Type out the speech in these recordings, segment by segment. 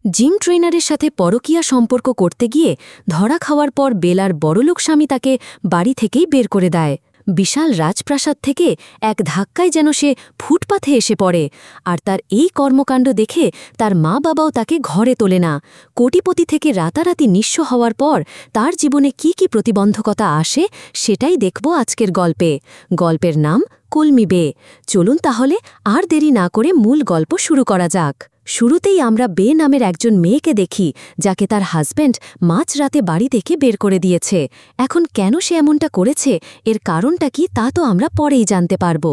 Gym ট্রেনারের সাথে পরকীয়া সম্পর্ক করতে গিয়ে ধরা খাওয়ার পর বেলার বড়লোক স্বামী তাকে বাড়ি থেকেই বের করে দেয়। বিশাল রাজপ্রাসাদ থেকে এক ধাক্কায় যেন সে ফুটপাথে এসে পড়ে। আর তার এই কর্মকাণ্ড দেখে তার মা বাবাও তাকে ঘরে তোলে না। কোটিপতি থেকে রাতারাতি নিঃস্ব হওয়ার পর তার জীবনে কি কি প্রতিবন্ধকতা আসে সেটাই দেখব আজকের গল্পে। গল্পের নাম কলমি বে। চলুন তাহলে আর দেরি না করে মূল গল্প শুরু করা যাক। শুরুতেই আমরা বে নামের একজন মেয়েকে দেখি, যাকে তার হাজব্যান্ড মাঝরাতে বাড়ি থেকে বের করে দিয়েছে। এখন কেন সে এমনটা করেছে, এর কারণটা কি তা তো আমরা পরেই জানতে পারব।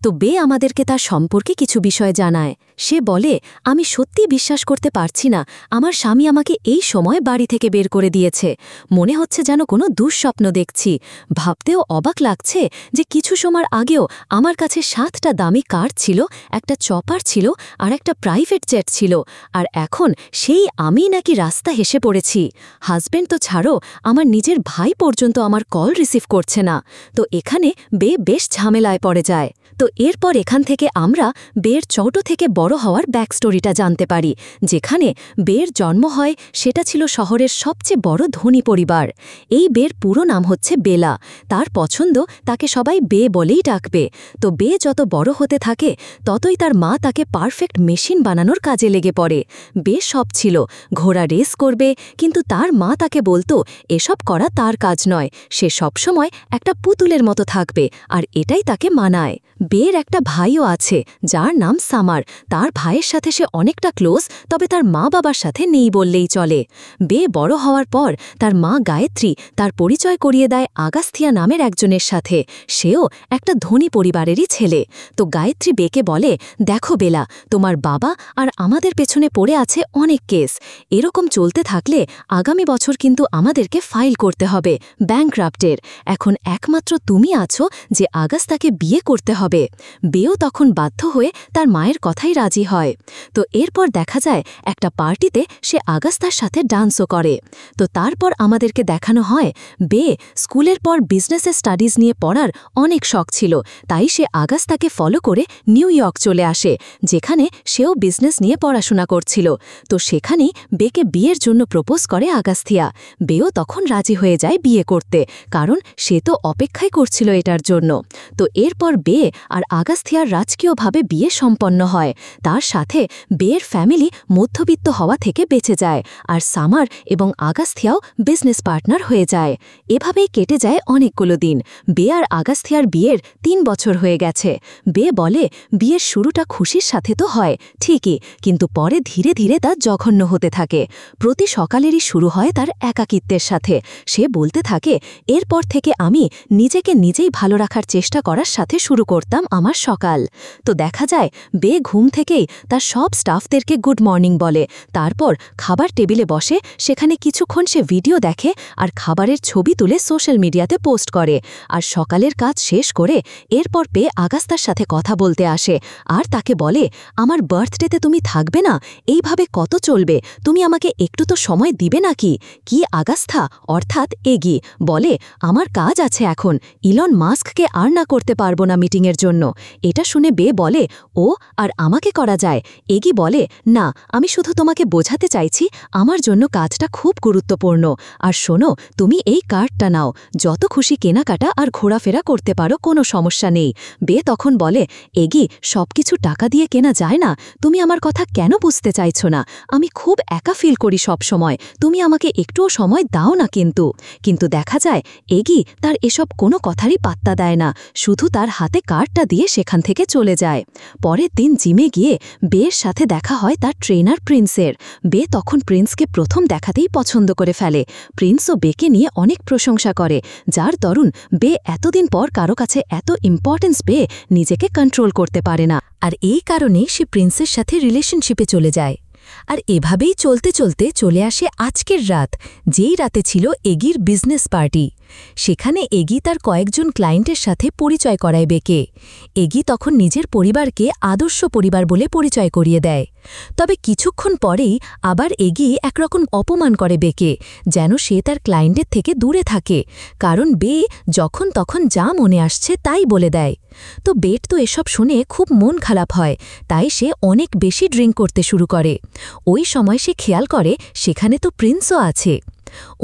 তো বে আমাদেরকে তার সম্পর্কে কিছু বিষয় জানায়। সে বলে, আমি সত্যি বিশ্বাস করতে পারছি না আমার স্বামী আমাকে এই সময় বাড়ি থেকে বের করে দিয়েছে। মনে হচ্ছে যেন কোনো দুঃস্বপ্ন দেখছি। ভাবতেও অবাক লাগছে যে কিছু সময় আগেও আমার কাছে 7টা দামি কার ছিল, একটা চপার ছিল আর একটা প্রাইভেট জেট ছিল, আর এখন সেই আমি নাকি রাস্তা হেসে পড়েছি। হাজব্যান্ড তো ছাড়ো, আমার নিজের ভাই পর্যন্ত আমার কল রিসিভ করছে না। তো এখানে বে বেশ ঝামেলায় পড়ে যায়। তো এরপর এখান থেকে আমরা বের ছোট থেকে বড় হওয়ার ব্যাকস্টোরিটা জানতে পারি। যেখানে বের জন্ম হয় সেটা ছিল শহরের সবচেয়ে বড় ধনী পরিবার। এই বের পুরো নাম হচ্ছে বেলা। তার পছন্দ তাকে সবাই বে বলেই ডাকবে। তো বে যত বড় হতে থাকে ততই তার মা তাকে পারফেক্ট মেশিন বানানোর কাজে লেগে পড়ে। বে সব ছিল, ঘোড়া রেস করবে, কিন্তু তার মা তাকে বলতো এসব করা তার কাজ নয়, সে সবসময় একটা পুতুলের মতো থাকবে, আর এটাই তাকে মানায়। বের একটা ভাইও আছে যার নাম সামার। তার ভাইয়ের সাথে সে অনেকটা ক্লোজ, তবে তার মা বাবার সাথে নেই বললেই চলে। বে বড় হওয়ার পর তার মা গায়ত্রী তার পরিচয় করিয়ে দেয় আগাস্থিয়া নামের একজনের সাথে। সেও একটা ধনী পরিবারেরই ছেলে। তো গায়ত্রী বেকে বলে, দেখো বেলা, তোমার বাবা আর আমাদের পেছনে পড়ে আছে অনেক কেস। এরকম চলতে থাকলে আগামী বছর কিন্তু আমাদেরকে ফাইল করতে হবে ব্যাংকরাপ্টের। এখন একমাত্র তুমি আছো যে আগাস্তাকে বিয়ে করতে হবে। বেও তখন বাধ্য হয়ে তার মায়ের কথাই রাজি হয়। তো এরপর দেখা যায় একটা পার্টিতে সে আগাস্তার সাথে ডান্সও করে। তো তারপর আমাদেরকে দেখানো হয় বে স্কুলের পর বিজনেসের স্টাডিজ নিয়ে পড়ার অনেক শখ ছিল, তাই সে আগাস্তাকে ফলো করে নিউ ইয়র্ক চলে আসে, যেখানে সেও বিজনেস নিয়ে পড়াশোনা করছিল। তো সেখানেই বেকে বিয়ের জন্য প্রপোজ করে আগাস্থিয়া। বেও তখন রাজি হয়ে যায় বিয়ে করতে, কারণ সে তো অপেক্ষাই করছিল এটার জন্য। তো এরপর বে আর আগাস্থিয়ার রাজকীয়ভাবে বিয়ে সম্পন্ন হয়। তার সাথে বের ফ্যামিলি মধ্যবিত্ত হওয়া থেকে বেঁচে যায়, আর সামার এবং আগাস্থিয়াও বিজনেস পার্টনার হয়ে যায়। এভাবেই কেটে যায় অনেকগুলো দিন। বে আর আগাস্থিয়ার বিয়ের 3 বছর হয়ে গেছে। বে বলে, বিয়ের শুরুটা খুশির সাথে তো হয় ঠিকই, কিন্তু পরে ধীরে ধীরে তা জঘন্য হতে থাকে। প্রতি সকালেরই শুরু হয় তার একাকিত্বের সাথে। সে বলতে থাকে, এরপর থেকে আমি নিজেকে নিজেই ভালো রাখার চেষ্টা করার সাথে শুরু করতাম আমার সকাল। তো দেখা যায় বে ঘুম থেকেই তার সব স্টাফদেরকে গুড মর্নিং বলে। তারপর খাবার টেবিলে বসে, সেখানে কিছুক্ষণ সে ভিডিও দেখে আর খাবারের ছবি তুলে সোশ্যাল মিডিয়াতে পোস্ট করে। আর সকালের কাজ শেষ করে এরপর বে আগাস্তার সাথে কথা বলতে আসে আর তাকে বলে, আমার বার্থডেতে তুমি থাকবে না? এইভাবে কত চলবে? তুমি আমাকে একটু তো সময় দিবে নাকি? কি আগাস্থা অর্থাৎ এগি বলে, আমার কাজ আছে এখন, ইলন মাস্ককে আর না করতে পারবো না মিটিংয়ের জন্য। এটা শুনে বে বলে, ও আর আমাকে করা যায়? এগি বলে, না, আমি শুধু তোমাকে বোঝাতে চাইছি আমার জন্য কাজটা খুব গুরুত্বপূর্ণ। আর শোনো, তুমি এই কার্ডটা নাও, যত খুশি কেনাকাটা আর ঘোরাফেরা করতে পারো, কোনো সমস্যা নেই। বে তখন বলে, এগি, সবকিছু টাকা দিয়ে কেনা যায় না, তুমি আমার কথা কেন বুঝতে চাইছো না? আমি খুব একা ফিল করি সব সময়, তুমি আমাকে একটুও সময় দাও না। কিন্তু দেখা যায় এগি তার এসব কোনো কথারই পাত্তা দেয় না, শুধু তার হাতে কার্ডটা দিয়ে সেখান থেকে চলে যায়। পরের দিন জিমে গিয়ে বের সাথে দেখা হয় তার ট্রেনার প্রিন্সের। বে তখন প্রিন্সকে প্রথম দেখাতেই পছন্দ করে ফেলে। প্রিন্সও বেকে নিয়ে অনেক প্রশংসা করে, যার দরুন বে এতদিন পর কারো কাছে এত ইম্পর্টেন্স পেয়ে নিজেকে কন্ট্রোল করতে পারে না, আর এই কারণে সে প্রিন্সের সাথে রিলেশনশিপে চলে যায়। আর এভাবেই চলতে চলতে চলে আসে আজকের রাত, যেই রাতে ছিল এগির বিজনেস পার্টি। সেখানে এগি তার কয়েকজন ক্লায়েন্টের সাথে পরিচয় করায় বেকে। এগি তখন নিজের পরিবারকে আদর্শ পরিবার বলে পরিচয় করিয়ে দেয়। তবে কিছুক্ষণ পরেই আবার এগি একরকম অপমান করে বেকে, যেন সে তার ক্লায়েন্টের থেকে দূরে থাকে, কারণ বে যখন তখন যা মনে আসছে তাই বলে দেয়। তো বেট তো এসব শুনে খুব মন খারাপ হয়, তাই সে অনেক বেশি ড্রিঙ্ক করতে শুরু করে। ওই সময় সে খেয়াল করে সেখানে তো প্রিন্সও আছে।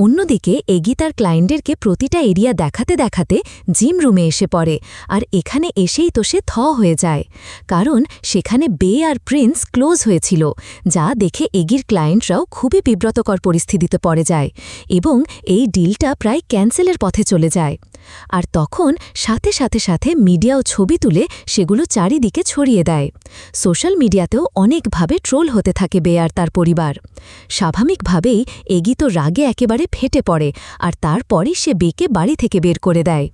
অন্যদিকে এগি তার ক্লায়েন্টদেরকে প্রতিটা এরিয়া দেখাতে দেখাতে জিম রুমে এসে পড়ে, আর এখানে এসেই তো সে হয়ে যায়, কারণ সেখানে বে আর প্রিন্স ক্লোজ হয়েছিল, যা দেখে এগির ক্লায়েন্টরাও খুবই বিব্রতকর পরিস্থিতিতে পড়ে যায় এবং এই ডিলটা প্রায় ক্যান্সেলের পথে চলে যায়। আর তখন সাথে সাথে সাথে মিডিয়াও ছবি তুলে সেগুলো চারিদিকে ছড়িয়ে দেয়। সোশ্যাল মিডিয়াতেও অনেকভাবে ট্রোল হতে থাকে বে আর তার পরিবার। স্বাভাবিকভাবেই এগি তো রাগে একেবারে ফেটে পড়ে, আর তারপরই সে বেকে বাড়ি থেকে বের করে দেয়।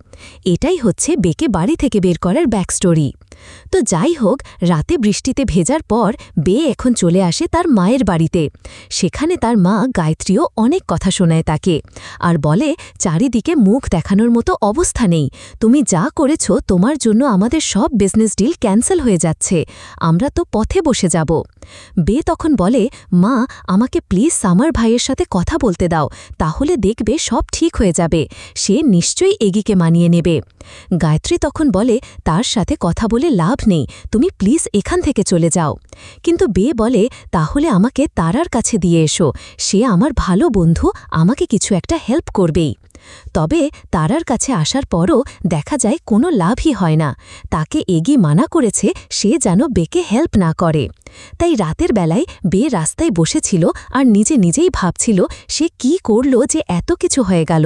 এটাই হচ্ছে বেকে বাড়ি থেকে বের করার ব্যাকস্টোরি। তো যাই হোক, রাতে বৃষ্টিতে ভেজার পর বে এখন চলে আসে তার মায়ের বাড়িতে। সেখানে তার মা গায়ত্রীও অনেক কথা শোনায় তাকে, আর বলে চারিদিকে মুখ দেখানোর মতো অবস্থা নেই, তুমি যা করেছ তোমার জন্য আমাদের সব বিজনেস ডিল ক্যান্সেল হয়ে যাচ্ছে, আমরা তো পথে বসে যাব। বে তখন বলে, মা আমাকে প্লিজ সামার ভাইয়ের সাথে কথা বলতে দাও, তাহলে দেখবে সব ঠিক হয়ে যাবে, সে নিশ্চয়ই এগিকে মানিয়ে নেবে। গায়ত্রী তখন বলে, তার সাথে কথা বলে লাভ নেই, তুমি প্লিজ এখান থেকে চলে যাও। কিন্তু বে বলে, তাহলে আমাকে তারার কাছে দিয়ে এসো, সে আমার ভালো বন্ধু, আমাকে কিছু একটা হেল্প করবেই। তবে তারার কাছে আসার পরও দেখা যায় কোনো লাভই হয় না, তাকে এগি মানা করেছে সে যেন বেকে হেল্প না করে। তাই রাতের বেলায় বে রাস্তায় বসেছিল আর নিজে নিজেই ভাবছিল সে কি করল যে এত কিছু হয়ে গেল।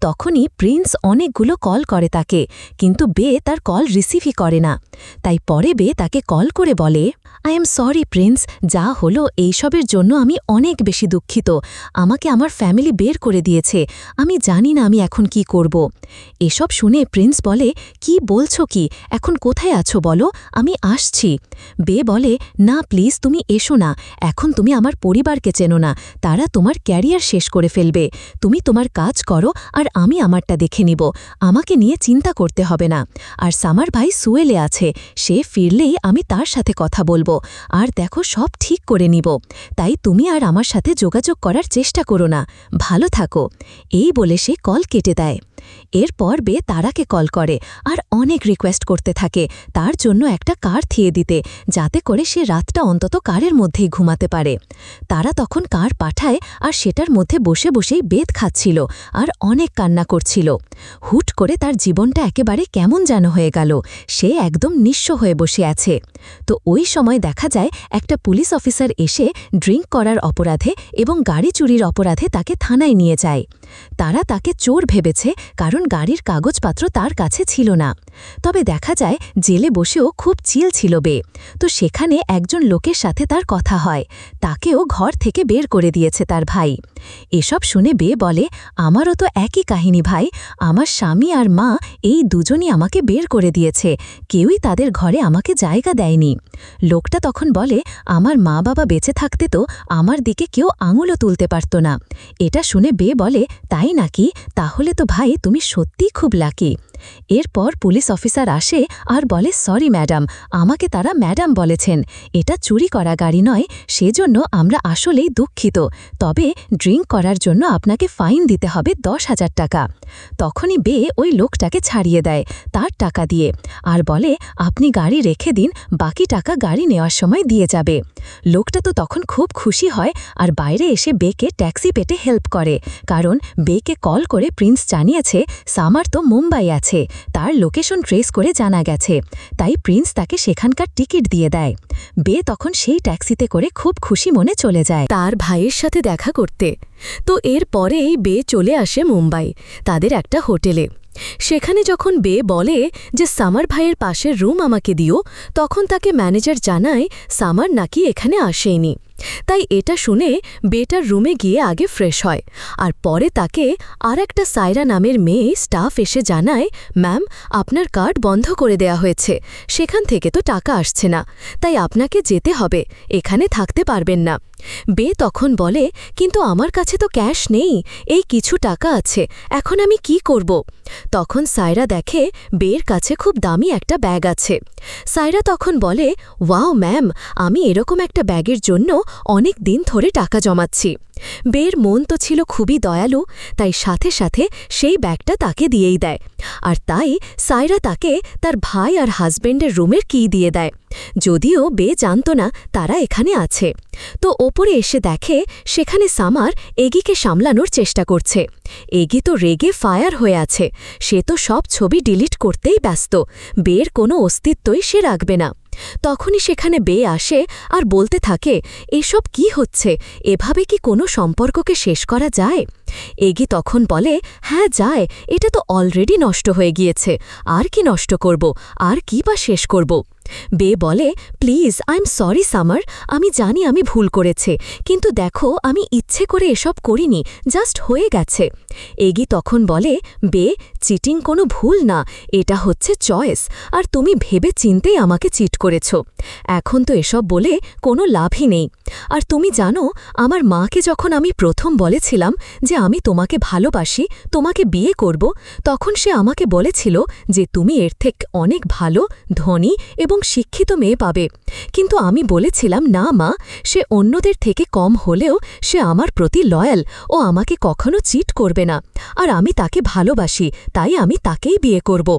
তখনই প্রিন্স অনেকগুলো কল করে তাকে, কিন্তু বে তার কল রিসিভই করে না। তাই পরে বে তাকে কল করে বলে, আই এম সরি প্রিন্স, যা হলো এইসবের জন্য আমি অনেক বেশি দুঃখিত, আমাকে আমার ফ্যামিলি বের করে দিয়েছে, আমি জানি না আমি এখন কি করব। এসব শুনে প্রিন্স বলে, কি বলছো কি, এখন কোথায় আছো বলো, আমি আসছি। বে বলে, না প্লিজ তুমি এসো না, এখন তুমি আমার পরিবারকে চেনো না, তারা তোমার ক্যারিয়ার শেষ করে ফেলবে, তুমি তোমার কাজ করো আর আমি আমারটা দেখে নিব, আমাকে নিয়ে চিন্তা করতে হবে না। আর সামার ভাই সুয়েলে আছে, সে ফিরলেই আমি তার সাথে কথা বলবো, আর দেখো সব ঠিক করে নিব, তাই তুমি আর আমার সাথে যোগাযোগ করার চেষ্টা করো না, ভালো থাকো। এই বলে সে কল কেটে দেয়। এরপর বে তারাকে কল করে আর অনেক রিকোয়েস্ট করতে থাকে তার জন্য একটা কার থিয়ে দিতে, যাতে করে সে রাতটা অন্তত কারের মধ্যেই ঘুমাতে পারে। তারা তখন কার পাঠায় আর সেটার মধ্যে বসে বসেই বেত খাচ্ছিল আর অনেক কান্না করছিল। হুট করে তার জীবনটা একেবারে কেমন যেন হয়ে গেল, সে একদম নিঃস্ব হয়ে বসে আছে। তো ওই সময় দেখা যায় একটা পুলিশ অফিসার এসে ড্রিঙ্ক করার অপরাধে এবং গাড়ি চুরির অপরাধে তাকে থানায় নিয়ে যায়। তারা তাকে চোর ভেবেছে, কারণ গাড়ির কাগজপত্র তার কাছে ছিল না। তবে দেখা যায় জেলে বসেও খুব চিল ছিল বে। তো সেখানে একজন লোকের সাথে তার কথা হয়, তাকেও ঘর থেকে বের করে দিয়েছে তার ভাই। এসব শুনে বে বলে, আমারও তো একই কাহিনী ভাই, আমার স্বামী আর মা এই দুজনই আমাকে বের করে দিয়েছে, কেউই তাদের ঘরে আমাকে জায়গা দেয়নি। লোকটা তখন বলে, আমার মা বাবা বেঁচে থাকতে তো আমার দিকে কেউ আঙুলও তুলতে পারত না। এটা শুনে বে বলে, তাই নাকি, তাহলে তো ভাই তুমি সত্যিই খুব লাকি। এরপর পুলিশ অফিসার আসে আর বলে, সরি ম্যাডাম, আমাকে তারা ম্যাডাম বলেছেন, এটা চুরি করা গাড়ি নয়, সেজন্য আমরা আসলেই দুঃখিত, তবে ড্রিঙ্ক করার জন্য আপনাকে ফাইন দিতে হবে 10,000 টাকা। তখনই বে ওই লোকটাকে ছাড়িয়ে দেয় তার টাকা দিয়ে, আর বলে, আপনি গাড়ি রেখে দিন, বাকি টাকা গাড়ি নেওয়ার সময় দিয়ে যাবে। লোকটা তো তখন খুব খুশি হয় আর বাইরে এসে বেকে ট্যাক্সি পেতে হেল্প করে, কারণ বেকে কল করে প্রিন্স জানিয়েছে সামার তো মুম্বাই আছে, তার লোকেশন ট্রেস করে জানা গেছে, তাই প্রিন্স তাকে সেখানকার টিকিট দিয়ে দেয়। বে তখন সেই ট্যাক্সিতে করে খুব খুশি মনে চলে যায় তার ভাইয়ের সাথে দেখা করতে। তো এর পরেই বে চলে আসে মুম্বাই তাদের একটা হোটেলে। সেখানে যখন বে বলে যে সামার ভাইয়ের পাশের রুম আমাকে দিও, তখন তাকে ম্যানেজার জানায় সামার নাকি এখানে আসেনি। তাই এটা শুনে বেটার রুমে গিয়ে আগে ফ্রেশ হয়, আর পরে তাকে আর একটা সাইরা নামের মেয়ে স্টাফ এসে জানায়, ম্যাম আপনার কার্ড বন্ধ করে দেয়া হয়েছে, সেখান থেকে তো টাকা আসছে না, তাই আপনাকে যেতে হবে, এখানে থাকতে পারবেন না। বে তখন বলে, কিন্তু আমার কাছে তো ক্যাশ নেই, এই কিছু টাকা আছে, এখন আমি কি করব? তখন সায়রা দেখে বের কাছে খুব দামি একটা ব্যাগ আছে। সায়রা তখন বলে, ওয়াও ম্যাম, আমি এরকম একটা ব্যাগের জন্য অনেক দিন ধরে টাকা জমাচ্ছি, বের মন তো ছিল খুবই দয়ালু, তাই সাথে সাথে সেই ব্যাগটা তাকে দিয়েই দেয়। আর তাই সায়রা তাকে তার ভাই আর হাজবেন্ডের রুমের কি দিয়ে দেয়, যদিও বে জানত না তারা এখানে আছে। তো ওপরে এসে দেখে সেখানে সামার এগিকে সামলানোর চেষ্টা করছে। এগি তো রেগে ফায়ার হয়ে আছে, সে তো সব ছবি ডিলিট করতেই ব্যস্ত, বের কোনো অস্তিত্বই সে রাখবে না। তখনই সেখানে বে আসে আর বলতে থাকে, এসব কি হচ্ছে, এভাবে কি কোনো সম্পর্ককে শেষ করা যায়? এগি তখন বলে, হ্যাঁ যায়, এটা তো অলরেডি নষ্ট হয়ে গিয়েছে, আর কি নষ্ট করব, আর কি বা শেষ করব? বে বলে, please I am sorry summer, আমি জানি আমি ভুল করেছে, কিন্তু দেখো আমি ইচ্ছে করে এসব করিনি, জাস্ট হয়ে গেছে। এগি তখন বলে, বে চিটিং কোনো ভুল না, এটা হচ্ছে চয়েস, আর তুমি ভেবে চিনতেই আমাকে চিট করেছ। এখন তো এসব বলে কোনো লাভই নেই। আর তুমি জানো, আমার মাকে যখন আমি প্রথম বলেছিলাম যে আমি তোমাকে ভালোবাসি, তোমাকে বিয়ে করব, তখন সে আমাকে বলেছিল যে তুমি এর থেকে অনেক ভালো, ধনী এবং শিক্ষিত মেয়ে পাবে। কিন্তু আমি বলেছিলাম, না মা, সে অন্যদের থেকে কম হলেও সে আমার প্রতি লয়াল ও আমাকে কখনো চিট করবে না, আর আমি তাকে ভালোবাসি, তাই আমি তাকেই বিয়ে করব।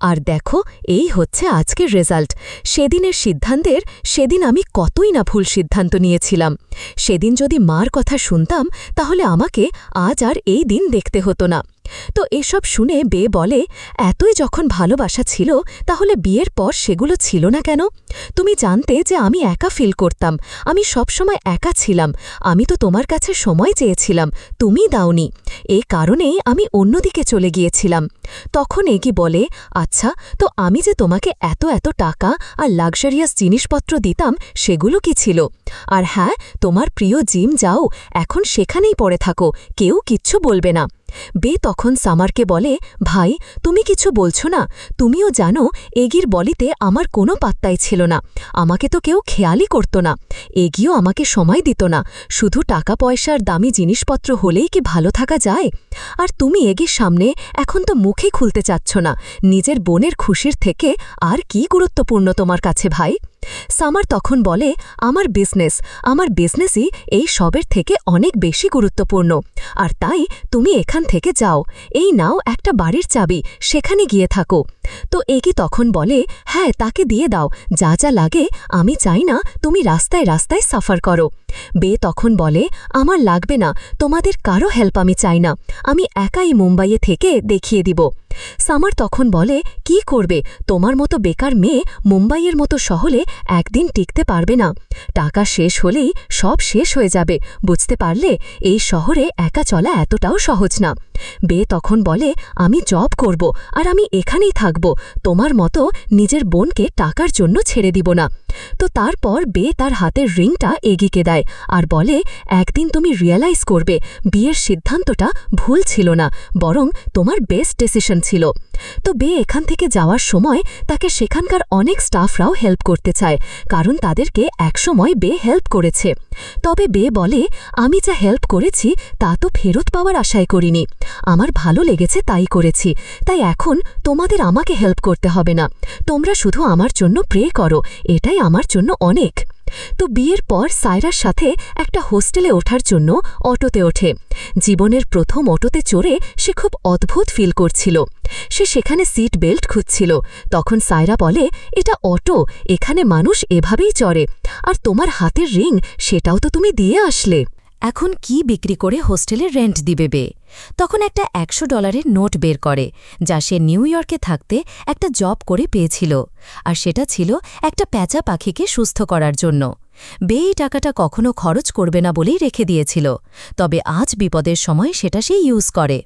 আর দেখো, এই হচ্ছে আজকের রেজাল্ট। সেদিনের সিদ্ধান্তের সেদিন আমি কতই না ভুল সিদ্ধান্ত নিয়েছিলাম। সেদিন যদি মার কথা শুনতাম, তাহলে আমাকে আজ আর এই দিন দেখতে হতো না। তো এসব শুনে বে বলে, এতই যখন ভালোবাসা ছিল, তাহলে বিয়ের পর সেগুলো ছিল না কেন? তুমি জানতে যে আমি একা ফিল করতাম, আমি সবসময় একা ছিলাম, আমি তো তোমার কাছে সময় চেয়েছিলাম, তুমি দাওনি, এই কারণেই আমি অন্যদিকে চলে গিয়েছিলাম। তখন এগি বলে, আচ্ছা, তো আমি যে তোমাকে এত এত টাকা আর লাক্সারিয়াস জিনিসপত্র দিতাম, সেগুলো কি ছিল? আর হ্যাঁ, তোমার প্রিয় জিম যাও, এখন সেখানেই পড়ে থাকো, কেউ কিচ্ছু বলবে না। বে তখন সামারকে বলে, ভাই তুমি কিছু বলছো না? তুমিও জানো এগির বলিতে আমার কোনো পাত্তাই ছিল না, আমাকে তো কেউ খেয়ালই করত না, এগিও আমাকে সময় দিত না, শুধু টাকা পয়সার দামি জিনিসপত্র হলেই কি ভালো থাকা যায়? আর তুমি এগির সামনে এখন তো মুখে খুলতে চাচ্ছ না, নিজের বোনের খুশির থেকে আর কি গুরুত্বপূর্ণ তোমার কাছে ভাই? সামার তখন বলে, আমার বিজনেসই এই সবের থেকে অনেক বেশি গুরুত্বপূর্ণ, আর তাই তুমি এখান থেকে যাও, এই নাও একটা বাড়ির চাবি, সেখানে গিয়ে থাকো। তো এগি তখন বলে, হ্যাঁ তাকে দিয়ে দাও, যা যা লাগে, আমি চাই না তুমি রাস্তায় রাস্তায় সাফার করো। বে তখন বলে, আমার লাগবে না, তোমাদের কারো হেল্প আমি চাই না, আমি একাই মুম্বাইয়ে থেকে দেখিয়ে দিব। সামার তখন বলে, কি করবে, তোমার মতো বেকার মেয়ে মুম্বাইয়ের মতো শহরে একদিন টিকতে পারবে না, টাকা শেষ হলেই সব শেষ হয়ে যাবে, বুঝতে পারলে, এই শহরে একা চলা এতটাও সহজ না। বে তখন বলে, আমি জব করব, আর আমি এখানেই থাকব, তোমার মতো নিজের বোনকে টাকার জন্য ছেড়ে দিব না। তো তারপর বে তার হাতের রিংটা এগিকে দেয় আর বলে, একদিন তুমি রিয়েলাইজ করবে বিয়ের সিদ্ধান্তটা ভুল ছিল না, বরং তোমার বেস্ট ডিসিশন ছিল। তো বে এখান থেকে যাওয়ার সময় তাকে সেখানকার অনেক স্টাফরাও হেল্প করতে চায়, কারণ তাদেরকে একসময় বে হেল্প করেছে। তবে বে বলে, আমি যা হেল্প করেছি তা তো ফেরত পাওয়ার আশায় করিনি, আমার ভালো লেগেছে তাই করেছি, তাই এখন তোমাদের আমাকে হেল্প করতে হবে না, তোমরা শুধু আমার জন্য প্রে করো, এটাই আমার জন্য অনেক। তো বিয়ের পর সায়রার সাথে একটা হোস্টেলে ওঠার জন্য অটোতে ওঠে। জীবনের প্রথম অটোতে চড়ে সে খুব অদ্ভুত ফিল করছিল। সে সেখানে সিট বেল্ট খুঁজছিল। তখন সায়রা বলে, এটা অটো, এখানে মানুষ এভাবেই চড়ে, আর তোমার হাতের রিং সেটাও তো তুমি দিয়ে আসলে, এখন কি বিক্রি করে হোস্টেলের রেন্ট দিবে বে? তখন একটা $100 নোট বের করে, যা সে নিউ ইয়র্কে থাকতে একটা জব করে পেয়েছিল, আর সেটা ছিল একটা প্যাঁচা পাখিকে সুস্থ করার জন্য। বে এই টাকাটা কখনো খরচ করবে না বলেই রেখে দিয়েছিল, তবে আজ বিপদের সময় সেটা সে ইউজ করে।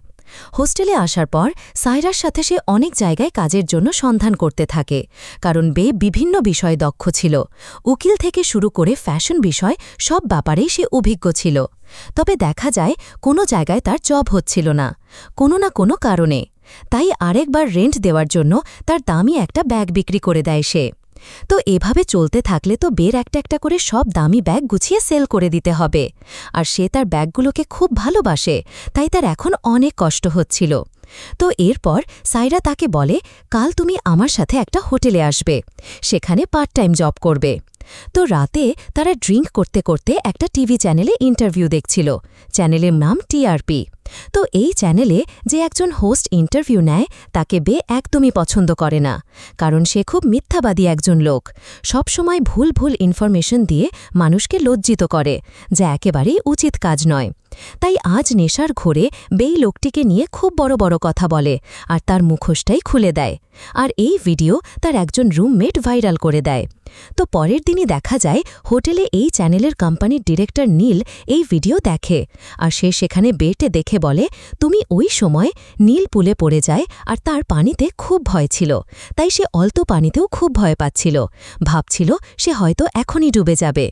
হোস্টেলে আসার পর সায়রার সাথে সে অনেক জায়গায় কাজের জন্য সন্ধান করতে থাকে, কারণ বে বিভিন্ন বিষয়ে দক্ষ ছিল, উকিল থেকে শুরু করে ফ্যাশন বিষয় সব ব্যাপারেই সে অভিজ্ঞ ছিল। তবে দেখা যায় কোনো জায়গায় তার জব হচ্ছিল না, কোনো না কোনো কারণে। তাই আরেকবার রেন্ট দেওয়ার জন্য তার দামি একটা ব্যাগ বিক্রি করে দেয় সে। তো এভাবে চলতে থাকলে তো বের একটা একটা করে সব দামি ব্যাগ গুছিয়ে সেল করে দিতে হবে, আর সে তার ব্যাগগুলোকে খুব ভালোবাসে, তাই তার এখন অনেক কষ্ট হচ্ছিল। তো এরপর সায়রা তাকে বলে, কাল তুমি আমার সাথে একটা হোটেলে আসবে, সেখানে পার্ট টাইম জব করবে। তো রাতে তারা ড্রিঙ্ক করতে করতে একটা টিভি চ্যানেলে ইন্টারভিউ দেখছিল। চ্যানেলের নাম টিআরপি। তো এই চ্যানেলে যে একজন হোস্ট ইন্টারভিউ নেয় তাকে বে একদমই পছন্দ করে না, কারণ সে খুব মিথ্যাবাদী একজন লোক, সবসময় ভুল ভুল ইনফরমেশন দিয়ে মানুষকে লজ্জিত করে, যা একেবারেই উচিত কাজ নয়। তাই আজ নেশার ঘোরে বেই লোকটিকে নিয়ে খুব বড় বড় কথা বলে আর তার মুখোশটাই খুলে দেয়। আর এই ভিডিও তার একজন রুমমেট ভাইরাল করে দেয়। তো পরের দিনই দেখা যায় হোটেলে এই চ্যানেলের কোম্পানির ডিরেক্টর নীল এই ভিডিও দেখে, আর সে সেখানে বেটে দেখে বলে, তুমি ওই সময় নীল পুলে পড়ে যায় আর তার পানিতে খুব ভয় ছিল, তাই সে অল্প পানিতেও খুব ভয় পাচ্ছিল, ভাবছিল সে হয়তো এখনই ডুবে যাবে।